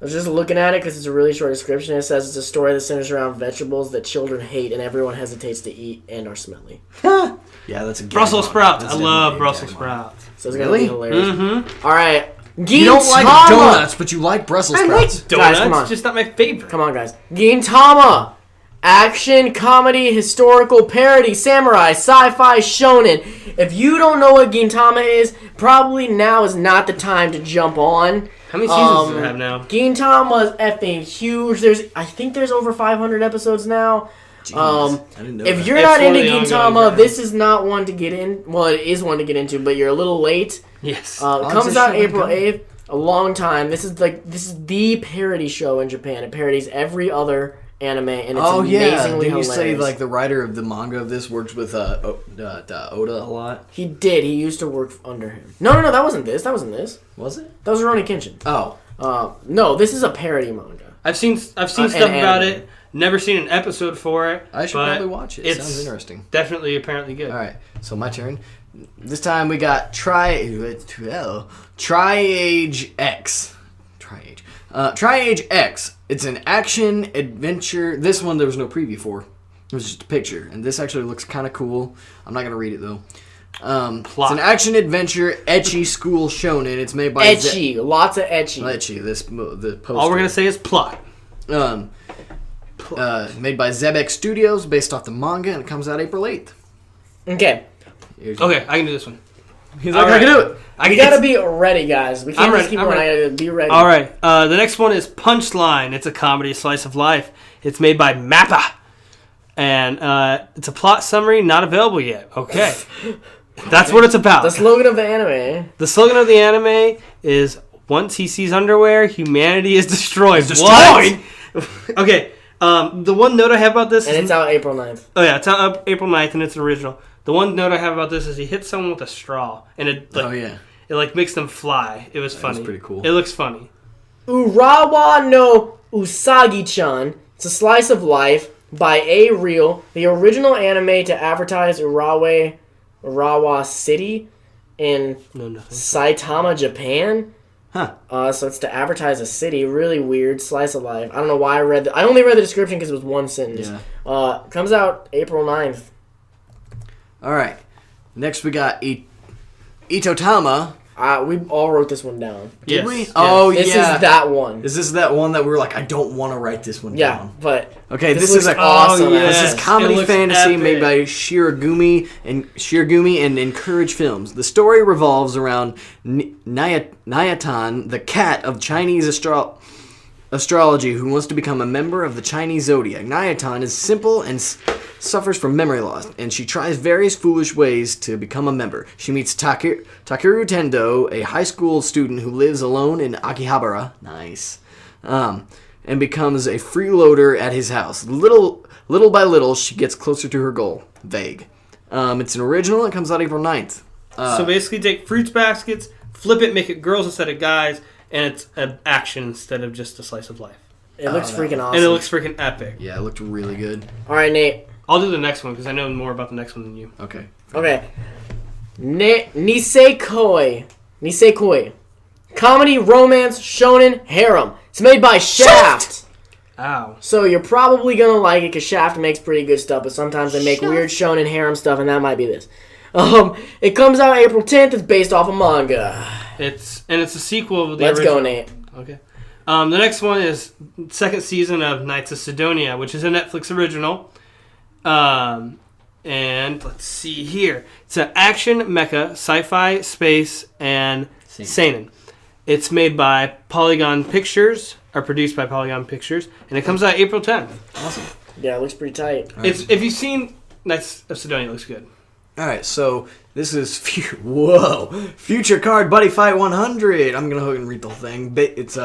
[SPEAKER 2] I was just looking at it because it's a really short description. It says it's a story that centers around vegetables that children hate and everyone hesitates to eat and are smelly.
[SPEAKER 1] Yeah, that's a gag
[SPEAKER 3] Brussels
[SPEAKER 1] manga.
[SPEAKER 3] sprouts.
[SPEAKER 1] That's
[SPEAKER 3] I
[SPEAKER 1] definitely
[SPEAKER 3] love
[SPEAKER 1] a
[SPEAKER 3] Brussels
[SPEAKER 1] gag manga.
[SPEAKER 3] sprouts.
[SPEAKER 2] So it's gonna
[SPEAKER 1] Really?
[SPEAKER 2] be hilarious.
[SPEAKER 3] Mm-hmm.
[SPEAKER 2] All right,
[SPEAKER 1] You don't like
[SPEAKER 2] Gintama!
[SPEAKER 1] donuts, but you like Brussels
[SPEAKER 2] I
[SPEAKER 1] sprouts.
[SPEAKER 2] like
[SPEAKER 3] Donuts,
[SPEAKER 2] Guys, come on.
[SPEAKER 3] just not my favorite.
[SPEAKER 2] Come on, guys. Gintama! Action, comedy, historical, parody, samurai, sci-fi, shonen. If you don't know what Gintama is, probably now is not the time to jump on.
[SPEAKER 3] How many seasons does it have now?
[SPEAKER 2] Gintama's effing huge. I think there's over 500 episodes now.
[SPEAKER 1] Jeez, I didn't know
[SPEAKER 2] If
[SPEAKER 1] that.
[SPEAKER 2] you're
[SPEAKER 3] It's
[SPEAKER 2] not
[SPEAKER 3] one of
[SPEAKER 2] into
[SPEAKER 3] the ongoing
[SPEAKER 2] Gintama,
[SPEAKER 3] dramas.
[SPEAKER 2] this is not one to get in. Well, it is one to get into, but you're a little late.
[SPEAKER 3] Yes.
[SPEAKER 2] It
[SPEAKER 1] Honestly,
[SPEAKER 2] comes out
[SPEAKER 1] shit,
[SPEAKER 2] April
[SPEAKER 1] like
[SPEAKER 2] 8th. A long time. This is the parody show in Japan. It parodies every other anime, and it's
[SPEAKER 1] Oh yeah,
[SPEAKER 2] amazingly
[SPEAKER 1] didn't you
[SPEAKER 2] hilarious.
[SPEAKER 1] say like the writer of the manga of this works with Oda a lot?
[SPEAKER 2] He did. He used to work under him. No, that wasn't this. That wasn't this.
[SPEAKER 1] Was it?
[SPEAKER 2] That was Rurouni Kenshin.
[SPEAKER 1] Oh,
[SPEAKER 2] No, this is a parody manga.
[SPEAKER 3] I've seen stuff
[SPEAKER 2] an
[SPEAKER 3] about
[SPEAKER 2] anime.
[SPEAKER 3] it. Never seen an episode for it.
[SPEAKER 1] I should
[SPEAKER 3] but
[SPEAKER 1] probably watch it. It
[SPEAKER 3] it's
[SPEAKER 1] sounds interesting.
[SPEAKER 3] Definitely, apparently good.
[SPEAKER 1] All right, so my turn. This time we got Tri-Age X. Tri-Age X. It's an action adventure. This one there was no preview for. It was just a picture, and this actually looks kind of cool. I'm not gonna read it though. It's an action adventure ecchi school shonen. It's made by
[SPEAKER 2] Ecchi. Lots of ecchi.
[SPEAKER 1] Ecchi. The poster.
[SPEAKER 3] All we're gonna say is plot.
[SPEAKER 1] Made by Zebek Studios, based off the manga, and it comes out April 8th.
[SPEAKER 2] Okay.
[SPEAKER 3] Okay, I can do this one.
[SPEAKER 1] He's
[SPEAKER 3] like,
[SPEAKER 1] like, I can do it.
[SPEAKER 2] We gotta be ready, guys. We can't
[SPEAKER 3] I'm
[SPEAKER 2] just
[SPEAKER 3] ready,
[SPEAKER 2] keep
[SPEAKER 3] I'm
[SPEAKER 2] going.
[SPEAKER 3] ready.
[SPEAKER 2] I gotta be ready.
[SPEAKER 3] All right. The next one is Punchline. It's a comedy slice of life. It's made by Mappa, and it's a plot summary not available yet. Okay, that's what it's about.
[SPEAKER 2] The slogan of the anime.
[SPEAKER 3] The slogan of the anime is "Once he sees underwear, humanity is destroyed."
[SPEAKER 1] Destroyed?
[SPEAKER 3] What? Okay. The one note I have about this
[SPEAKER 2] And
[SPEAKER 3] is
[SPEAKER 2] it's out April 9th.
[SPEAKER 3] oh yeah, it's out April 9th and it's original. The one note I have about this is he hits someone with a straw and it like,
[SPEAKER 1] Oh yeah.
[SPEAKER 3] it like makes them fly. It was funny.
[SPEAKER 1] was pretty cool.
[SPEAKER 3] It looks funny.
[SPEAKER 2] Urawa no Usagi-chan. It's a slice of life by A Real, the original anime to advertise Urawa City in
[SPEAKER 3] No, nothing.
[SPEAKER 2] Saitama, Japan.
[SPEAKER 1] Huh.
[SPEAKER 2] So it's to advertise a city. Really weird slice of life. I don't know why I read I only read the description because it was one sentence.
[SPEAKER 1] Yeah.
[SPEAKER 2] Comes out April 9th.
[SPEAKER 1] All right. Next we got Itotama.
[SPEAKER 2] We all wrote this one down.
[SPEAKER 1] Did
[SPEAKER 3] Yes,
[SPEAKER 1] we?
[SPEAKER 3] yes.
[SPEAKER 1] Oh
[SPEAKER 2] This
[SPEAKER 1] yeah.
[SPEAKER 2] is that one.
[SPEAKER 1] Is this that one that we were like, I don't want to write this one
[SPEAKER 2] Yeah,
[SPEAKER 1] down?
[SPEAKER 2] but
[SPEAKER 1] Okay, this
[SPEAKER 2] looks
[SPEAKER 1] is a
[SPEAKER 2] awesome.
[SPEAKER 3] Oh, yeah.
[SPEAKER 1] This
[SPEAKER 3] Yes,
[SPEAKER 1] is comedy
[SPEAKER 3] it looks
[SPEAKER 1] fantasy
[SPEAKER 3] epic.
[SPEAKER 1] made by Shirogumi and Encourage Films. The story revolves around Nayatan, the cat of Chinese astrology, who wants to become a member of the Chinese zodiac. Nayatan is simple and suffers from memory loss, and she tries various foolish ways to become a member. She meets Takeru Tendo, a high school student who lives alone in Akihabara. Nice. And becomes a freeloader at his house. Little by little, she gets closer to her goal. Vague. It's an original. It comes out April 9th.
[SPEAKER 3] So basically, take fruits baskets, flip it, make it girls instead of guys, and it's an action instead of just a slice of life.
[SPEAKER 2] it looks freaking awesome.
[SPEAKER 3] And it looks freaking epic.
[SPEAKER 1] Yeah, it looked really good.
[SPEAKER 2] All right, Nate.
[SPEAKER 3] I'll do the next one because I know more about the next one than you.
[SPEAKER 1] Okay.
[SPEAKER 2] Okay. Nisekoi. Comedy, romance, shonen, harem. It's made by Shaft.
[SPEAKER 3] Ow.
[SPEAKER 2] So you're probably going to like it because Shaft makes pretty good stuff, but sometimes they make weird shonen harem stuff, and that might be this. It comes out April 10th. It's based off a manga.
[SPEAKER 3] It's a sequel of the
[SPEAKER 2] Let's
[SPEAKER 3] original.
[SPEAKER 2] go, Nate.
[SPEAKER 3] Okay. The next one is second season of Knights of Sidonia, which is a Netflix original. And let's see here. It's an action, mecha, sci-fi, space, and seinen. It's made by Polygon Pictures, or produced by Polygon Pictures, and it comes out April 10th.
[SPEAKER 1] Awesome.
[SPEAKER 2] Yeah, it looks pretty tight.
[SPEAKER 1] Right.
[SPEAKER 3] It's if you've seen Knights of Sidonia, it looks good.
[SPEAKER 1] All right, so this is Future Card Buddy Fight 100. I'm gonna go ahead and read the whole thing. It's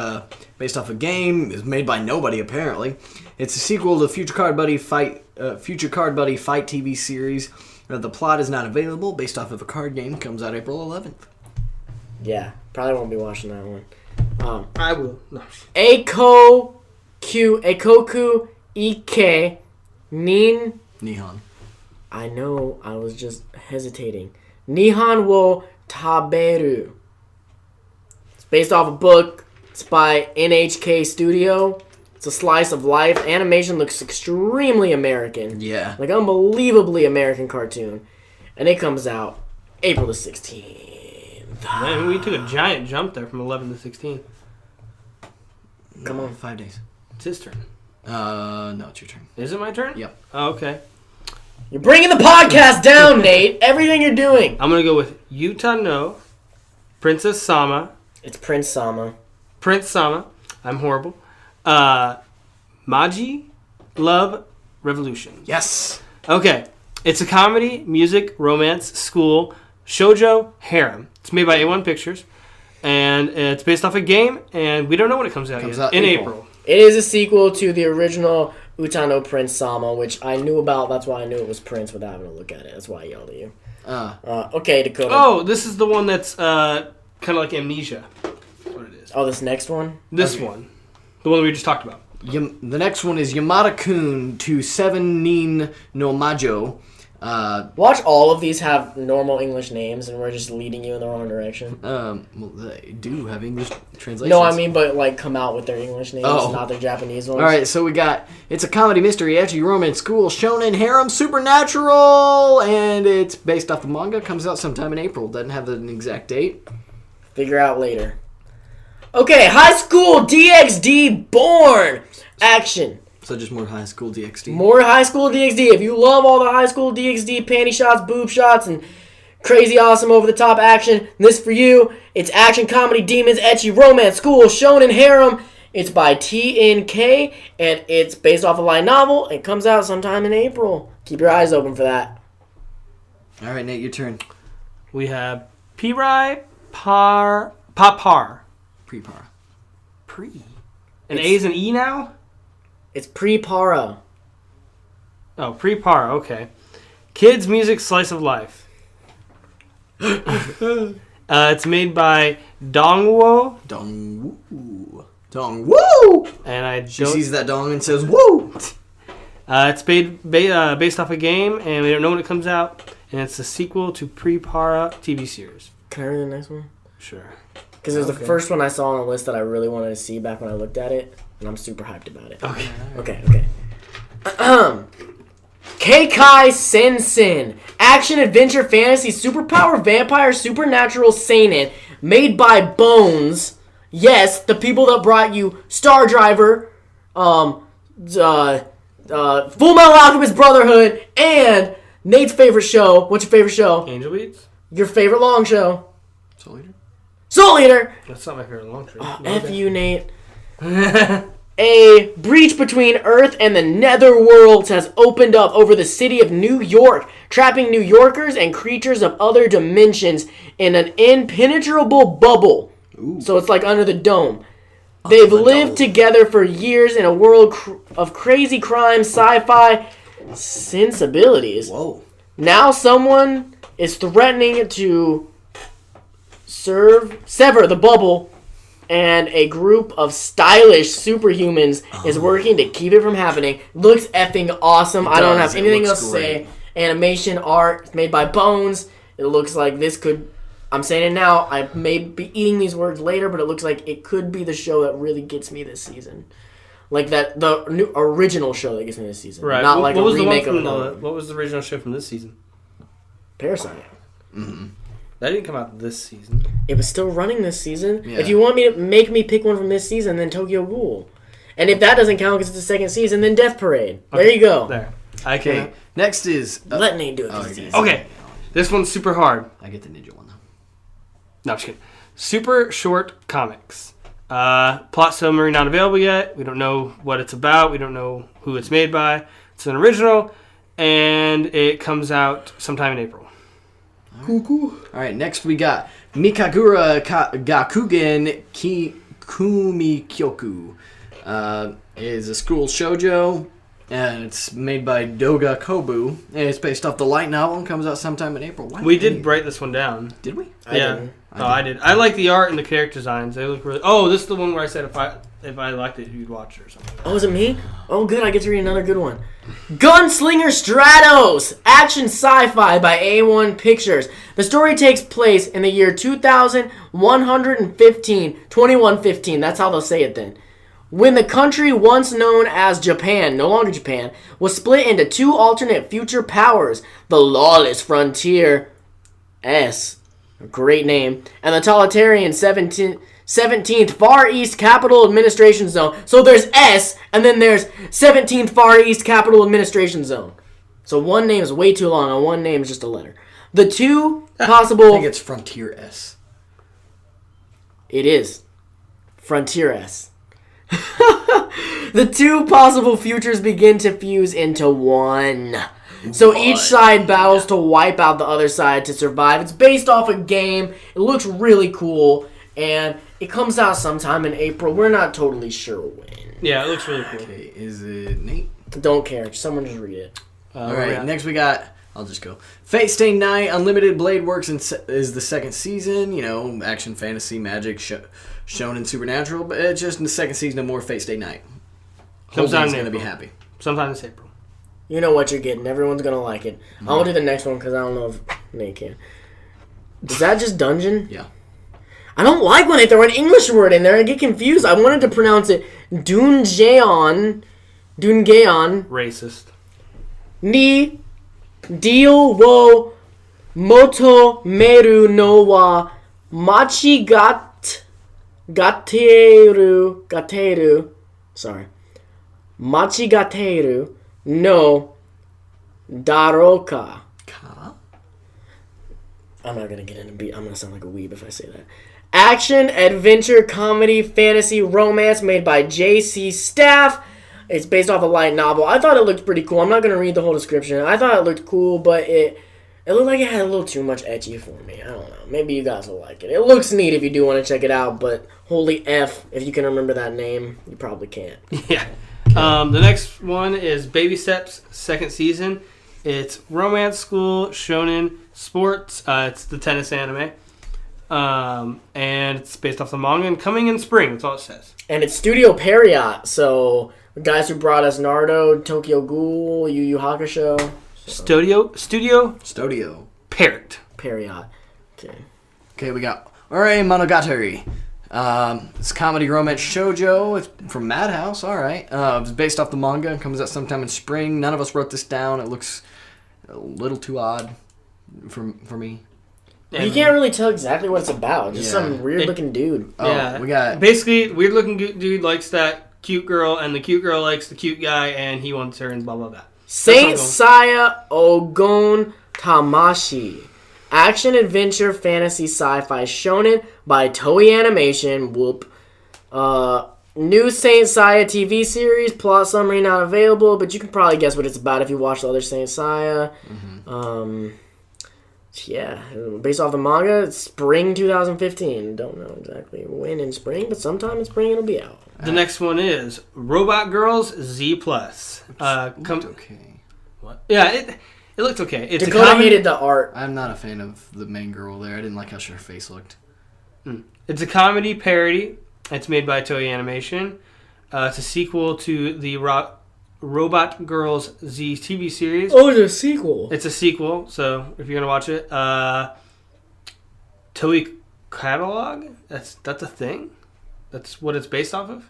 [SPEAKER 1] based off a game. It's made by nobody apparently. It's a sequel to Future Card Buddy Fight TV series. The plot is not available. Based off of a card game, comes out April 11th.
[SPEAKER 2] Yeah, probably won't be watching that one.
[SPEAKER 3] I will. No.
[SPEAKER 2] Akoku Ike Nin.
[SPEAKER 1] Nihon.
[SPEAKER 2] I know, I was just hesitating. Nihon wo taberu. It's based off a book. It's by NHK Studio. It's a slice of life. Animation looks extremely American.
[SPEAKER 1] Yeah.
[SPEAKER 2] Like, unbelievably American cartoon. And it comes out April the 16th.
[SPEAKER 3] Man, we took a giant jump there from 11 to 16.
[SPEAKER 1] Come on, 5 days.
[SPEAKER 3] It's his turn.
[SPEAKER 1] No, it's your turn.
[SPEAKER 3] Is it my turn?
[SPEAKER 1] Yep.
[SPEAKER 3] Oh, okay.
[SPEAKER 2] You're bringing the podcast down, Nate. Everything you're doing.
[SPEAKER 3] I'm going to go with Yuta no, Princess Sama,
[SPEAKER 2] It's Prince Sama.
[SPEAKER 3] Prince Sama. I'm horrible. Maji Love Revolution.
[SPEAKER 1] Yes.
[SPEAKER 3] Okay. It's a comedy, music, romance, school, shoujo, harem. It's made by A1 Pictures. And it's based off a game, and we don't know when it comes out yet. In April.
[SPEAKER 2] It is a sequel to the original Utano Prince Sama, which I knew about. That's why I knew it was Prince without having to look at it. That's why I yelled at you. Okay, Dakota.
[SPEAKER 3] Oh, this is the one that's kind of like Amnesia. That's what it is.
[SPEAKER 2] Oh, this next one?
[SPEAKER 3] This one. The one we just talked about.
[SPEAKER 1] The next one is Yamada-kun to 7 Nin no Majo.
[SPEAKER 2] Watch all of these have normal English names, and we're just leading you in the wrong direction.
[SPEAKER 1] Well, they do have English translations.
[SPEAKER 2] No, I mean, but like come out with their English names,
[SPEAKER 1] Oh.
[SPEAKER 2] not their Japanese ones.
[SPEAKER 1] All right, so we got it's a comedy, mystery, ecchi, romance, school, shonen, harem, supernatural, and it's based off the manga. Comes out sometime in April. Doesn't have an exact date.
[SPEAKER 2] Figure out later. Okay, High School DxD Born action.
[SPEAKER 1] So just more High School DxD.
[SPEAKER 2] More High School DxD. If you love all the High School DxD panty shots, boob shots, and crazy awesome over the top action, this for you. It's action, comedy, demons, ecchi, romance, school, shonen, harem. It's by TNK, and it's based off a light novel. It comes out sometime in April. Keep your eyes open for that.
[SPEAKER 1] All right, Nate, your turn.
[SPEAKER 3] We have Pirai Papar.
[SPEAKER 1] Pre-par.
[SPEAKER 3] Pre. And A's and E now?
[SPEAKER 2] It's pre-para.
[SPEAKER 3] Oh, Pre-Par, okay. Kids Music Slice of Life. It's made by Dongwo.
[SPEAKER 1] Dongwoo. Dongwoo!
[SPEAKER 3] And I
[SPEAKER 1] She
[SPEAKER 3] don't...
[SPEAKER 1] sees that dong and says, woo!
[SPEAKER 3] It's based off a game, and we don't know when it comes out. And it's a sequel to Pre-Para TV series.
[SPEAKER 2] Can I read the next one?
[SPEAKER 3] Sure.
[SPEAKER 2] Because it was the first one I saw on the list that I really wanted to see back when I looked at it. And I'm super hyped about it.
[SPEAKER 3] Okay.
[SPEAKER 2] Okay. Keikai Sensen. Action, adventure, fantasy, superpower, vampire, supernatural, seinen. Made by Bones. Yes, the people that brought you Star Driver, Full Metal Alchemist Brotherhood, and Nate's favorite show. What's your favorite show?
[SPEAKER 3] Angel Beats?
[SPEAKER 2] Your favorite long show?
[SPEAKER 1] Soul Eater?
[SPEAKER 2] Soul Eater!
[SPEAKER 3] That's not my favorite long show.
[SPEAKER 2] F you, Nate. A breach between Earth and the Netherworlds has opened up over the city of New York, trapping New Yorkers and creatures of other dimensions in an impenetrable bubble.
[SPEAKER 1] Ooh.
[SPEAKER 2] So it's like under the dome. They've lived together for years in a world of crazy crime, sci-fi sensibilities.
[SPEAKER 1] Whoa.
[SPEAKER 2] Now someone is threatening to sever the bubble, and a group of stylish superhumans is working to keep it from happening. Looks effing awesome. I don't have anything else to say. Animation, art, made by Bones. It looks like this could... I'm saying it now. I may be eating these words later, but it looks like it could be the show that really gets me this season. Like the new original show that gets me this season.
[SPEAKER 3] Right.
[SPEAKER 2] Not like a remake of
[SPEAKER 3] another.
[SPEAKER 2] it.
[SPEAKER 3] What was the original show from this season?
[SPEAKER 2] Parasite.
[SPEAKER 3] That didn't come out this season.
[SPEAKER 2] It was still running this season.
[SPEAKER 1] Yeah.
[SPEAKER 2] If you want me to make me pick one from this season, then Tokyo Ghoul. And if that doesn't count because it's the second season, then Death Parade. There you go.
[SPEAKER 3] There. I can.
[SPEAKER 1] Okay, next is...
[SPEAKER 2] Let Nate do it. 'cause
[SPEAKER 1] Oh,
[SPEAKER 2] it's
[SPEAKER 1] okay.
[SPEAKER 2] easy.
[SPEAKER 3] Okay. This one's super hard.
[SPEAKER 1] I get the ninja one, though.
[SPEAKER 3] No, I'm just kidding. Super short comics. Plot summary not available yet. We don't know what it's about. We don't know who it's made by. It's an original, and it comes out sometime in April.
[SPEAKER 1] All right, next we got Mikagura Gakugen Kumikyoku. Is a school shoujo. And it's made by Doga Kobu. And it's based off the light novel and comes out sometime in April. Why
[SPEAKER 3] We did write this one down.
[SPEAKER 1] Did we?
[SPEAKER 2] Didn't.
[SPEAKER 3] I did. I like the art and the character designs. They look really. Oh, this is the one where I said if I liked it, you'd watch it or something.
[SPEAKER 2] Oh, is it me? Oh, good. I get to read another good one. Gunslinger Stratos! Action sci-fi by A1 Pictures. The story takes place in the year 2115. That's how they'll say it then. When the country once known as Japan, no longer Japan, was split into two alternate future powers, the Lawless Frontier S, a great name, and the totalitarian 17th Far East Capital Administration Zone. So there's S, and then there's 17th Far East Capital Administration Zone. So one name is way too long, and one name is just a letter. The two
[SPEAKER 1] I
[SPEAKER 2] possible...
[SPEAKER 1] think it's Frontier S.
[SPEAKER 2] It is. Frontier S. The two possible futures begin to fuse into one. So each side battles to wipe out the other side to survive. It's based off a game. It looks really cool. And it comes out sometime in April. We're not totally sure when.
[SPEAKER 3] Yeah, it looks really cool.
[SPEAKER 1] Okay, is it Nate?
[SPEAKER 2] Don't care. Someone just read it.
[SPEAKER 1] All right, next we got... I'll just go. Fate Stay Night, Unlimited Blade Works is the second season. You know, action, fantasy, magic, shonen, supernatural. But it's just in the second season of more Fate Stay Night.
[SPEAKER 3] Comes out in
[SPEAKER 1] going to be
[SPEAKER 3] April.
[SPEAKER 1] happy.
[SPEAKER 3] Sometime this April.
[SPEAKER 2] You know what you're getting. Everyone's going to like it. I'll do the next one because I don't know if Nate can. Is that just Dungeon?
[SPEAKER 1] Yeah.
[SPEAKER 2] I don't like when they throw an English word in there. I get confused. I wanted to pronounce it Dungeon.
[SPEAKER 3] Racist.
[SPEAKER 2] Ni Dio wo moto meru no wa gateru. Sorry. Machigateru no daroka. I'm not going to get into beat. I'm going to sound like a weeb if I say that. Action, adventure, comedy, fantasy, romance made by J.C. Staff. It's based off a light novel. I thought it looked pretty cool. I'm not going to read the whole description. I thought it looked cool, but it looked like it had a little too much ecchi for me. I don't know. Maybe you guys will like it. It looks neat if you do want to check it out, but holy F, if you can remember that name, you probably can't.
[SPEAKER 3] Yeah. The next one is Baby Steps, second season. It's romance, school, shonen, sports. It's the tennis anime. And it's based off the manga and coming in spring. That's all it says.
[SPEAKER 2] And it's Studio Period, so the guys who brought us Naruto, Tokyo Ghoul, Yu Yu Hakusho.
[SPEAKER 3] Studio Parrot.
[SPEAKER 2] Period.
[SPEAKER 1] Okay, we got Ore Monogatari. It's comedy romance shoujo. It's from Madhouse. All right. It's based off the manga and comes out sometime in spring. None of us wrote this down. It looks a little too odd for me.
[SPEAKER 2] You can't really tell exactly what it's about. Just some weird-looking dude.
[SPEAKER 1] Oh,
[SPEAKER 3] Yeah.
[SPEAKER 1] we got...
[SPEAKER 3] Basically, weird-looking dude likes that cute girl, and the cute girl likes the cute guy, and he wants her, and blah, blah, blah.
[SPEAKER 2] Saint Seiya Ogon Tamashi. Action, adventure, fantasy, sci-fi, shonen by Toei Animation. Whoop. New Saint Seiya TV series. Plot summary not available, but you can probably guess what it's about if you watch the other Saint Seiya. Yeah, based off the manga, it's spring 2015. Don't know exactly when in spring, but sometime in spring it'll be out.
[SPEAKER 3] The next one is Robot Girls Z+.
[SPEAKER 1] okay.
[SPEAKER 3] What? Yeah, it looked okay. It's
[SPEAKER 2] Dakota hated the art.
[SPEAKER 1] I'm not a fan of the main girl there. I didn't like how her face looked.
[SPEAKER 3] It's a comedy parody. It's made by Toei Animation. It's a sequel to the Robot Girls Z TV series.
[SPEAKER 2] Oh, it's a sequel.
[SPEAKER 3] It's a sequel, so if you're gonna watch it, Toei Catalog. That's a thing. That's what it's based off of.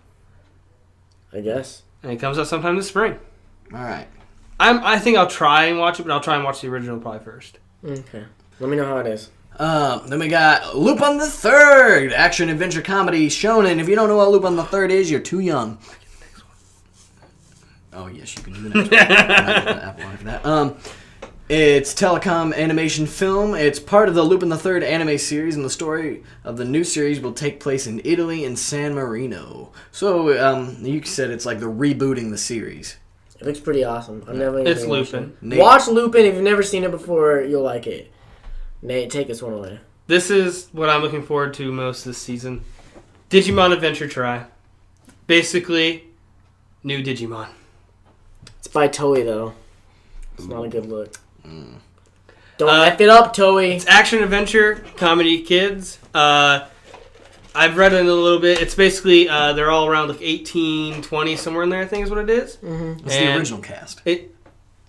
[SPEAKER 2] I guess.
[SPEAKER 3] And it comes out sometime this spring.
[SPEAKER 1] All right.
[SPEAKER 3] I think I'll try and watch it, but I'll try and watch the original probably first.
[SPEAKER 2] Okay. Let me know how it is.
[SPEAKER 1] Then we got Lupin the Third, action adventure comedy shonen. If you don't know what Lupin the Third is, you're too young. Oh yes, you can do the next one. I'm not gonna Apple after that. It's telecom animation film. It's part of the Lupin the Third anime series, and the story of the new series will take place in Italy and San Marino. So you said it's like they're rebooting the series.
[SPEAKER 2] It looks pretty awesome. I've never.
[SPEAKER 3] It's
[SPEAKER 2] even watched
[SPEAKER 3] Lupin.
[SPEAKER 2] it. Watch Lupin. If you've never seen it before, you'll like it. Nate, take this one away.
[SPEAKER 3] This is what I'm looking forward to most this season. Digimon Adventure Try. Basically, new Digimon.
[SPEAKER 2] It's It's by Toei, though. It's not a good look. Don't F it up, Toei.
[SPEAKER 3] It's action adventure comedy kids. I've read it a little bit. It's basically they're all around like 18, 20, somewhere in there. I think is what it is.
[SPEAKER 1] It's the original cast.
[SPEAKER 3] It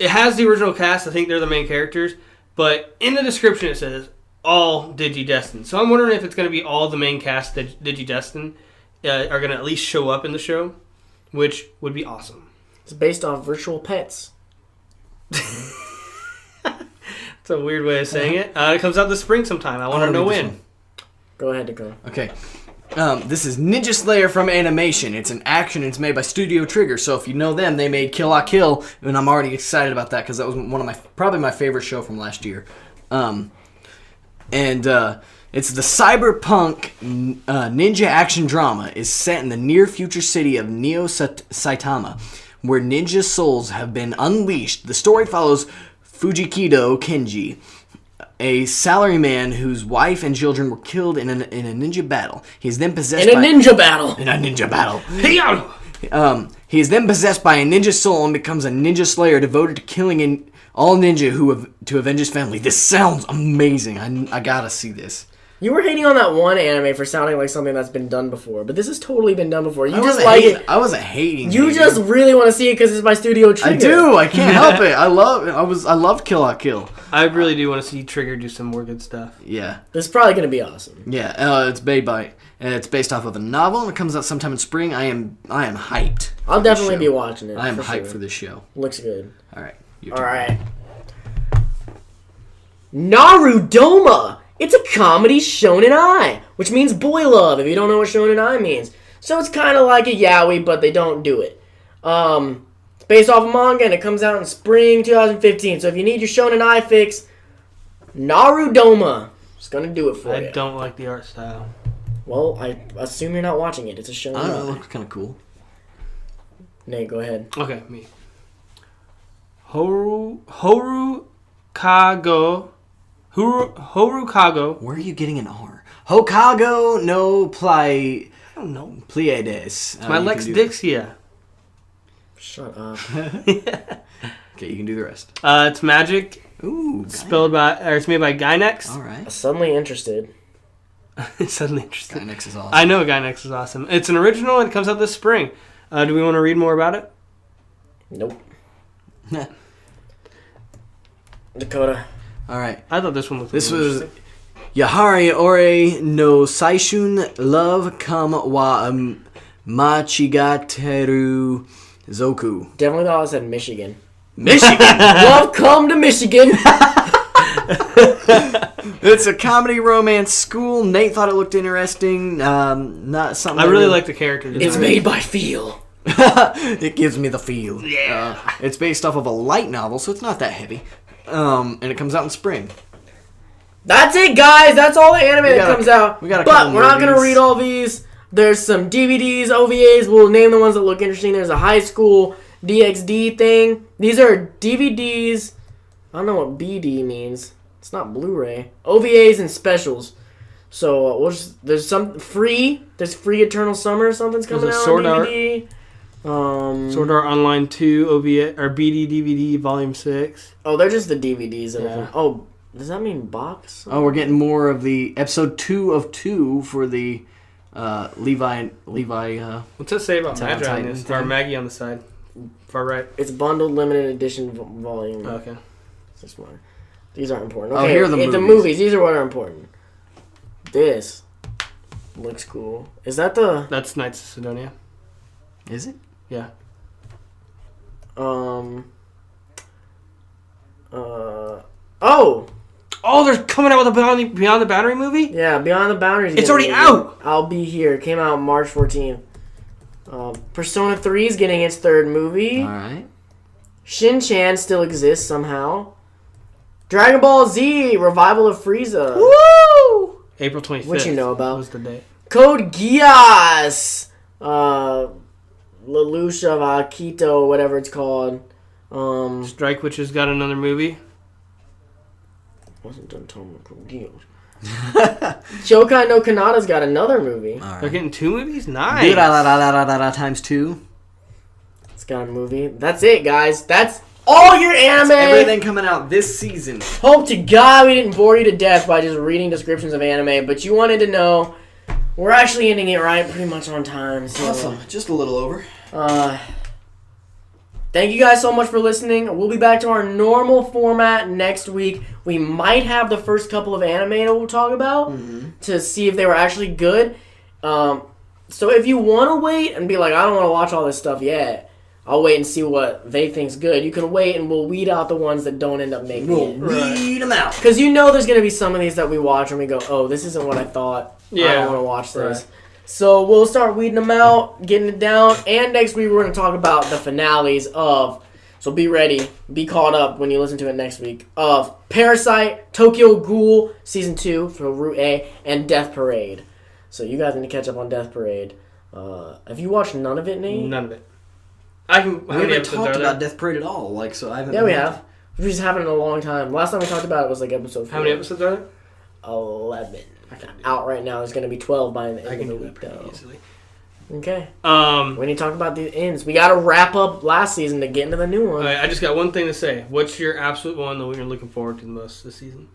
[SPEAKER 3] has the original cast. I think they're the main characters. But in the description it says all Digidestined. So I'm wondering if it's going to be all the main cast that Digidestined are going to at least show up in the show, which would be awesome.
[SPEAKER 2] It's based off virtual pets.
[SPEAKER 3] It's a weird way of saying it. It comes out this spring sometime. I want to know when.
[SPEAKER 2] Go ahead, Dakota.
[SPEAKER 1] Okay. This is Ninja Slayer from Animation. It's an action. It's made by Studio Trigger. So if you know them, they made Kill la Kill, and I'm already excited about that because that was one of probably my favorite show from last year. It's the cyberpunk ninja action drama is set in the near future city of Neo Saitama, where ninja souls have been unleashed. The story follows Fujikido Kenji, a salaryman whose wife and children were killed in a ninja battle. He is then possessed
[SPEAKER 2] In a ninja battle.
[SPEAKER 1] He is then possessed by a ninja soul and becomes a ninja slayer devoted to killing all ninja to avenge his family. This sounds amazing. I gotta see this.
[SPEAKER 2] You were hating on that one anime for sounding like something that's been done before, but this has totally been done before. You just like it.
[SPEAKER 1] I wasn't hating.
[SPEAKER 2] You just really want to see it because it's by Studio Trigger.
[SPEAKER 1] I do. I can't help it. I loved Kill la Kill.
[SPEAKER 3] I really do want to see Trigger do some more good stuff.
[SPEAKER 1] Yeah.
[SPEAKER 2] This is probably gonna be awesome.
[SPEAKER 1] Yeah. It's based off of a novel and it comes out sometime in spring. I am hyped.
[SPEAKER 2] I'll definitely be watching it.
[SPEAKER 1] I am hyped for this show.
[SPEAKER 2] Looks good.
[SPEAKER 1] All right.
[SPEAKER 2] All right. Narudoma. It's a comedy shonen ai, which means boy love, if you don't know what shonen ai means. So it's kind of like a yaoi, but they don't do it. It's based off a manga, and it comes out in spring 2015. So if you need your shonen ai fix, Narudoma is going to do it for you.
[SPEAKER 3] I don't like the art style.
[SPEAKER 2] Well, I assume you're not watching it. It's a shonen
[SPEAKER 1] I don't know. It
[SPEAKER 2] ai.
[SPEAKER 1] looks kind of cool.
[SPEAKER 2] Nate, go ahead.
[SPEAKER 3] Okay, me. Horukago.
[SPEAKER 1] Where are you getting an R? Hokago no
[SPEAKER 3] I don't know.
[SPEAKER 1] Pleiades.
[SPEAKER 3] It's my Lex Dixia.
[SPEAKER 2] Shut up.
[SPEAKER 1] Okay, you can do the rest.
[SPEAKER 3] It's magic.
[SPEAKER 1] Ooh,
[SPEAKER 3] It's made by Gynex.
[SPEAKER 1] all right.
[SPEAKER 2] Suddenly interested.
[SPEAKER 3] Suddenly interesting.
[SPEAKER 1] Gynex is awesome.
[SPEAKER 3] I know Gynex is awesome. It's an original and it comes out this spring. Do we want to read more about it?
[SPEAKER 2] Nope. Dakota.
[SPEAKER 1] All right.
[SPEAKER 3] I thought this one looked
[SPEAKER 1] This
[SPEAKER 3] really
[SPEAKER 1] was
[SPEAKER 3] interesting.
[SPEAKER 1] Yahari Ore no Saishun Love Come wa Machigateru Zoku.
[SPEAKER 2] Definitely thought I said Michigan.
[SPEAKER 1] Michigan.
[SPEAKER 2] Welcome to Michigan.
[SPEAKER 1] It's a comedy romance school. Nate thought it looked interesting. Not something.
[SPEAKER 3] I really like the character design.
[SPEAKER 2] It's made by Feel.
[SPEAKER 1] It gives me the feel.
[SPEAKER 3] Yeah.
[SPEAKER 1] It's based off of a light novel, so it's not that heavy. And it comes out in spring.
[SPEAKER 2] That's it, guys. That's all the anime that comes out.
[SPEAKER 1] we got a
[SPEAKER 2] but
[SPEAKER 1] couple
[SPEAKER 2] we're not going to
[SPEAKER 1] movies.
[SPEAKER 2] read all these. There's some DVDs, OVAs. We'll name the ones that look interesting. There's a high school DxD thing. These are DVDs. I don't know what BD means. It's not Blu-ray. OVAs and specials. So there's some free. There's free Eternal Summer. Something's coming
[SPEAKER 3] There's a
[SPEAKER 2] out
[SPEAKER 3] Sword
[SPEAKER 2] on
[SPEAKER 3] Art.
[SPEAKER 2] DVD.
[SPEAKER 3] Sword Art Online 2 OVA or BD DVD Volume 6.
[SPEAKER 2] Oh, they're just the DVDs.
[SPEAKER 3] Yeah.
[SPEAKER 2] Oh, does that mean box?
[SPEAKER 1] Oh, we're getting more of the episode 2 of 2 for the Levi.
[SPEAKER 3] What's that say about
[SPEAKER 1] Attack on
[SPEAKER 3] Magi on
[SPEAKER 1] Titan
[SPEAKER 3] this?
[SPEAKER 1] thing.
[SPEAKER 3] Or Maggie on the side? Far right.
[SPEAKER 2] It's bundled limited edition volume.
[SPEAKER 3] Okay.
[SPEAKER 2] This one. These aren't important.
[SPEAKER 1] Oh,
[SPEAKER 2] Okay,
[SPEAKER 1] here are the
[SPEAKER 2] the
[SPEAKER 1] movies.
[SPEAKER 2] movies. These are what are important. This looks cool. Is that the
[SPEAKER 3] That's Knights of Sidonia.
[SPEAKER 1] Is it?
[SPEAKER 3] Yeah. Oh, they're coming out with a Beyond the Boundary movie?
[SPEAKER 2] Yeah, Beyond the Boundaries.
[SPEAKER 3] It's
[SPEAKER 2] getting
[SPEAKER 3] already
[SPEAKER 2] a movie.
[SPEAKER 3] out!
[SPEAKER 2] I'll Be Here. It came out March 14th. Persona 3 is getting its third movie.
[SPEAKER 1] All right.
[SPEAKER 2] Shin-Chan still exists somehow. Dragon Ball Z Revival of Frieza.
[SPEAKER 3] Woo! April 25th.
[SPEAKER 2] What you know about?
[SPEAKER 3] Was the date.
[SPEAKER 2] Code Geass. Lelouch of Akito, whatever it's called.
[SPEAKER 3] Strike Witch's got another movie.
[SPEAKER 2] Wasn't done talking about Code Geass. Shokai no Kanata's got another movie.
[SPEAKER 1] All
[SPEAKER 3] They're
[SPEAKER 1] right.
[SPEAKER 3] getting 2 movies? Nice.
[SPEAKER 1] Do-da-da-da-da-da-da times 2.
[SPEAKER 2] It's got a movie. That's it, guys. That's all your anime.
[SPEAKER 1] Everything coming out this season.
[SPEAKER 2] Hope to God we didn't bore you to death by just reading descriptions of anime, but you wanted to know. We're actually ending it right, pretty much on time. So,
[SPEAKER 1] Awesome. Just a little over.
[SPEAKER 2] Thank you guys so much for listening. We'll be back to our normal format next week. We might have the first couple of anime that we'll talk about to see if they were actually good. So if you want to wait and be like, I don't want to watch all this stuff yet, I'll wait and see what they think's good. You can wait and we'll weed out the ones that don't end up making it.
[SPEAKER 1] Weed them out.
[SPEAKER 2] Because you know there's going to be some of these that we watch and we go, oh, this isn't what I thought. I
[SPEAKER 3] Yeah.
[SPEAKER 2] don't want to watch this.
[SPEAKER 3] Right.
[SPEAKER 2] So we'll start weeding them out, getting it down, and next week we're going to talk about the finales of, so be ready, be caught up when you listen to it next week, of Parasite, Tokyo Ghoul Season 2 for Route A, and Death Parade. So you guys need to catch up on Death Parade. Have you watched none of it, Nate?
[SPEAKER 3] None of it. How
[SPEAKER 1] We
[SPEAKER 3] many
[SPEAKER 1] haven't
[SPEAKER 3] episodes
[SPEAKER 1] talked
[SPEAKER 3] are there?
[SPEAKER 1] about Death Parade at all. Like, so I haven't.
[SPEAKER 2] Yeah, we have. We just haven't in a long time. Last time we talked about it was like episode 4.
[SPEAKER 3] How many episodes are there?
[SPEAKER 2] 11. Out right now. There's going to be 12 by the
[SPEAKER 3] I
[SPEAKER 2] end
[SPEAKER 3] can
[SPEAKER 2] of
[SPEAKER 3] do
[SPEAKER 2] the
[SPEAKER 3] that
[SPEAKER 2] week,
[SPEAKER 3] pretty
[SPEAKER 2] though.
[SPEAKER 3] easily.
[SPEAKER 2] Okay.
[SPEAKER 3] Um,
[SPEAKER 2] We need to talk about the ends. We got to wrap up last season to get into the new one.
[SPEAKER 3] I just got one thing to say. What's your absolute one that you're looking forward to the most this season?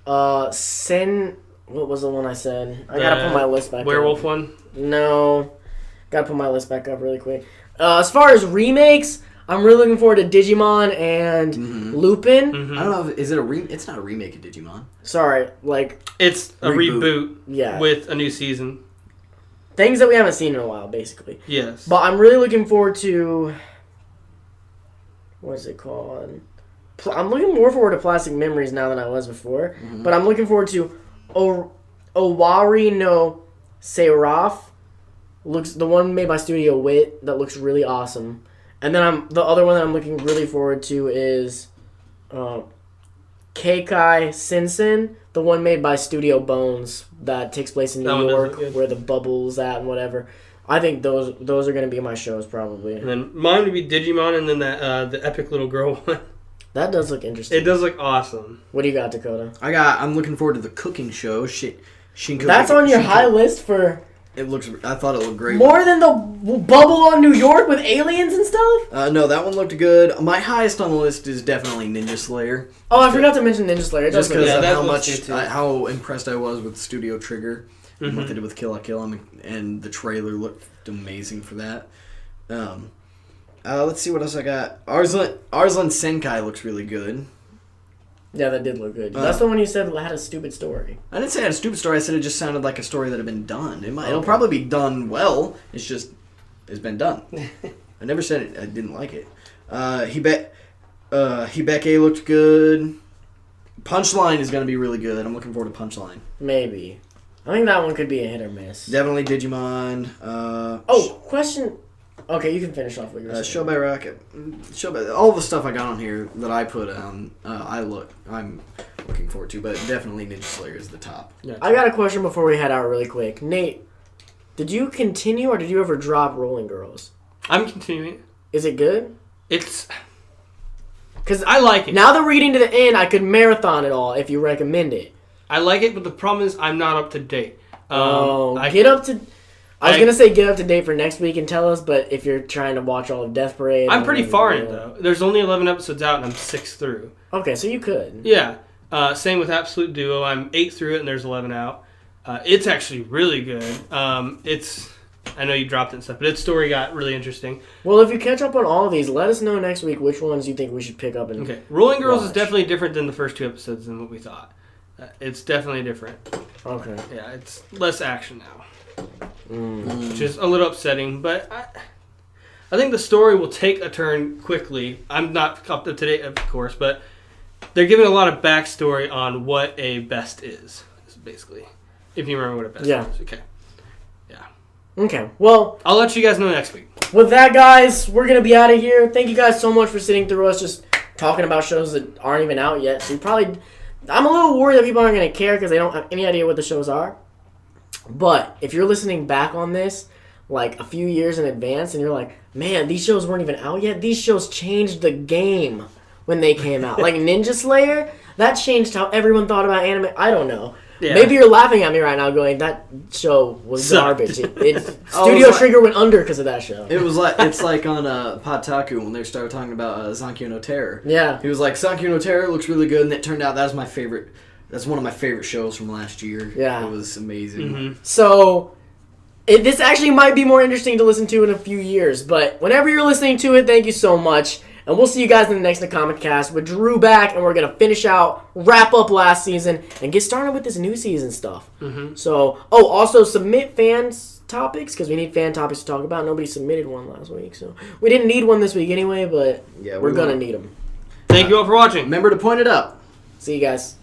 [SPEAKER 2] What was the one I said? I got to put my list back
[SPEAKER 3] Werewolf
[SPEAKER 2] up.
[SPEAKER 3] one?
[SPEAKER 2] No. Got to put my list back up really quick. As far as remakes, I'm really looking forward to Digimon and Lupin.
[SPEAKER 3] Mm-hmm.
[SPEAKER 1] I don't know. Is it a It's not a remake of Digimon.
[SPEAKER 2] Sorry, like,
[SPEAKER 3] It's a reboot
[SPEAKER 2] yeah.
[SPEAKER 3] with a new season.
[SPEAKER 2] Things that we haven't seen in a while, basically.
[SPEAKER 3] Yes.
[SPEAKER 2] But I'm really looking forward to... What is it called? I'm looking more forward to Plastic Memories now than I was before. But I'm looking forward to Owari no Seraph. Looks the one made by Studio Wit that looks really awesome. And then the other one that I'm looking really forward to is Keikai Sensen, the one made by Studio Bones that takes place in
[SPEAKER 3] That
[SPEAKER 2] New
[SPEAKER 3] one does
[SPEAKER 2] York,
[SPEAKER 3] look good.
[SPEAKER 2] where the bubble's at and whatever. I think those are going to be my shows probably.
[SPEAKER 3] And then mine would be Digimon, and then that the epic little girl one.
[SPEAKER 2] That does look interesting.
[SPEAKER 3] It does look awesome.
[SPEAKER 2] What do you got, Dakota?
[SPEAKER 1] I'm looking forward to the cooking show. Shinko.
[SPEAKER 2] That's on your high list for
[SPEAKER 1] It looks. I thought it looked great.
[SPEAKER 2] more than the bubble on New York with aliens and stuff?
[SPEAKER 1] No, that one looked good. My highest on the list is definitely Ninja Slayer.
[SPEAKER 2] Oh, I forgot to mention Ninja Slayer. It does
[SPEAKER 1] Just
[SPEAKER 2] look
[SPEAKER 1] because
[SPEAKER 2] good.
[SPEAKER 1] of
[SPEAKER 3] that
[SPEAKER 1] how
[SPEAKER 3] looks
[SPEAKER 1] much,
[SPEAKER 3] good too.
[SPEAKER 1] how impressed I was with Studio Trigger and what they did with Kill la Kill, and the trailer looked amazing for that. Let's see what else I got. Arslan Senkai looks really good.
[SPEAKER 2] Yeah, that did look good. That's the one you said had a stupid story.
[SPEAKER 1] I didn't say it had a stupid story. I said it just sounded like a story that had been done. It'll
[SPEAKER 2] Okay.
[SPEAKER 1] probably be done well. It's been done. I never said it. I didn't like it. Hibeke looked good. Punchline is going to be really good. I'm looking forward to Punchline.
[SPEAKER 2] Maybe. I think that one could be a hit or miss.
[SPEAKER 1] Definitely Digimon.
[SPEAKER 2] Question. Okay, you can finish off what you were saying.
[SPEAKER 1] Show by Rocket. All the stuff I got on here that I put on, I'm looking forward to, but definitely Ninja Slayer is the top.
[SPEAKER 3] Yeah.
[SPEAKER 2] I got a question before we head out really quick. Nate, did you continue or did you ever drop Rolling Girls?
[SPEAKER 3] I'm continuing.
[SPEAKER 2] Is it good?
[SPEAKER 3] It's.
[SPEAKER 2] Because
[SPEAKER 3] I like it.
[SPEAKER 2] now that we're getting to the end, I could marathon it all if you recommend it.
[SPEAKER 3] I like it, but the problem is I'm not up to date.
[SPEAKER 2] Get up to... I was going to say get up to date for next week and tell us, but if you're trying to watch all of Death Parade...
[SPEAKER 3] I'm pretty far in it, though. There's only 11 episodes out, and I'm 6 through.
[SPEAKER 2] Okay, so you could.
[SPEAKER 3] Yeah. Same with Absolute Duo. I'm 8 through it, and there's 11 out. It's actually really good. I know you dropped it and stuff, but its story got really interesting.
[SPEAKER 2] Well, if you catch up on all of these, let us know next week which ones you think we should pick up and
[SPEAKER 3] Okay. Rolling Girls is
[SPEAKER 2] watch.
[SPEAKER 3] definitely different than the first 2 episodes than what we thought. It's definitely different.
[SPEAKER 2] Okay.
[SPEAKER 3] Yeah, it's less action now. Which is a little upsetting, but I think the story will take a turn quickly. I'm not up to date, of course, but they're giving a lot of backstory on what a best is basically. If you remember what a best
[SPEAKER 2] Yeah.
[SPEAKER 3] is. Okay.
[SPEAKER 2] Okay. Well,
[SPEAKER 3] I'll let you guys know next week.
[SPEAKER 2] with that, guys, we're going to be out of here. Thank you guys so much for sitting through us just talking about shows that aren't even out yet. So you probably... I'm a little worried that people aren't going to care because they don't have any idea what the shows are. But if you're listening back on this like a few years in advance and you're like, man, these shows weren't even out yet. These shows changed the game when they came out. Like Ninja Slayer, that changed how everyone thought about anime. I don't know.
[SPEAKER 3] Yeah.
[SPEAKER 2] Maybe you're laughing at me right now, going, "That show was
[SPEAKER 3] Sucked.
[SPEAKER 2] garbage."
[SPEAKER 1] Oh,
[SPEAKER 2] Studio
[SPEAKER 1] it was
[SPEAKER 2] Trigger went under because of that show.
[SPEAKER 1] It was like it's like on Podtaku when they started talking about Zankyo no Terror.
[SPEAKER 2] Yeah.
[SPEAKER 1] He was like, Zankyo no Terror looks really good, and it turned out that's my favorite. That's one of my favorite shows from last year.
[SPEAKER 2] Yeah.
[SPEAKER 1] It was amazing.
[SPEAKER 3] Mhm.
[SPEAKER 2] So, this actually might be more interesting to listen to in a few years, but whenever you're listening to it, thank you so much. And we'll see you guys in the next Comic Cast with Drew back, and we're going to finish out, wrap up last season, and get started with this new season stuff.
[SPEAKER 3] Mm-hmm.
[SPEAKER 2] So, also submit fans topics, because we need fan topics to talk about. Nobody submitted one last week, so we didn't need one this week anyway, but
[SPEAKER 1] Yeah,
[SPEAKER 2] we're going to
[SPEAKER 1] won't.
[SPEAKER 2] need them.
[SPEAKER 3] Thank you all for watching.
[SPEAKER 1] Remember to point it up.
[SPEAKER 2] See you guys.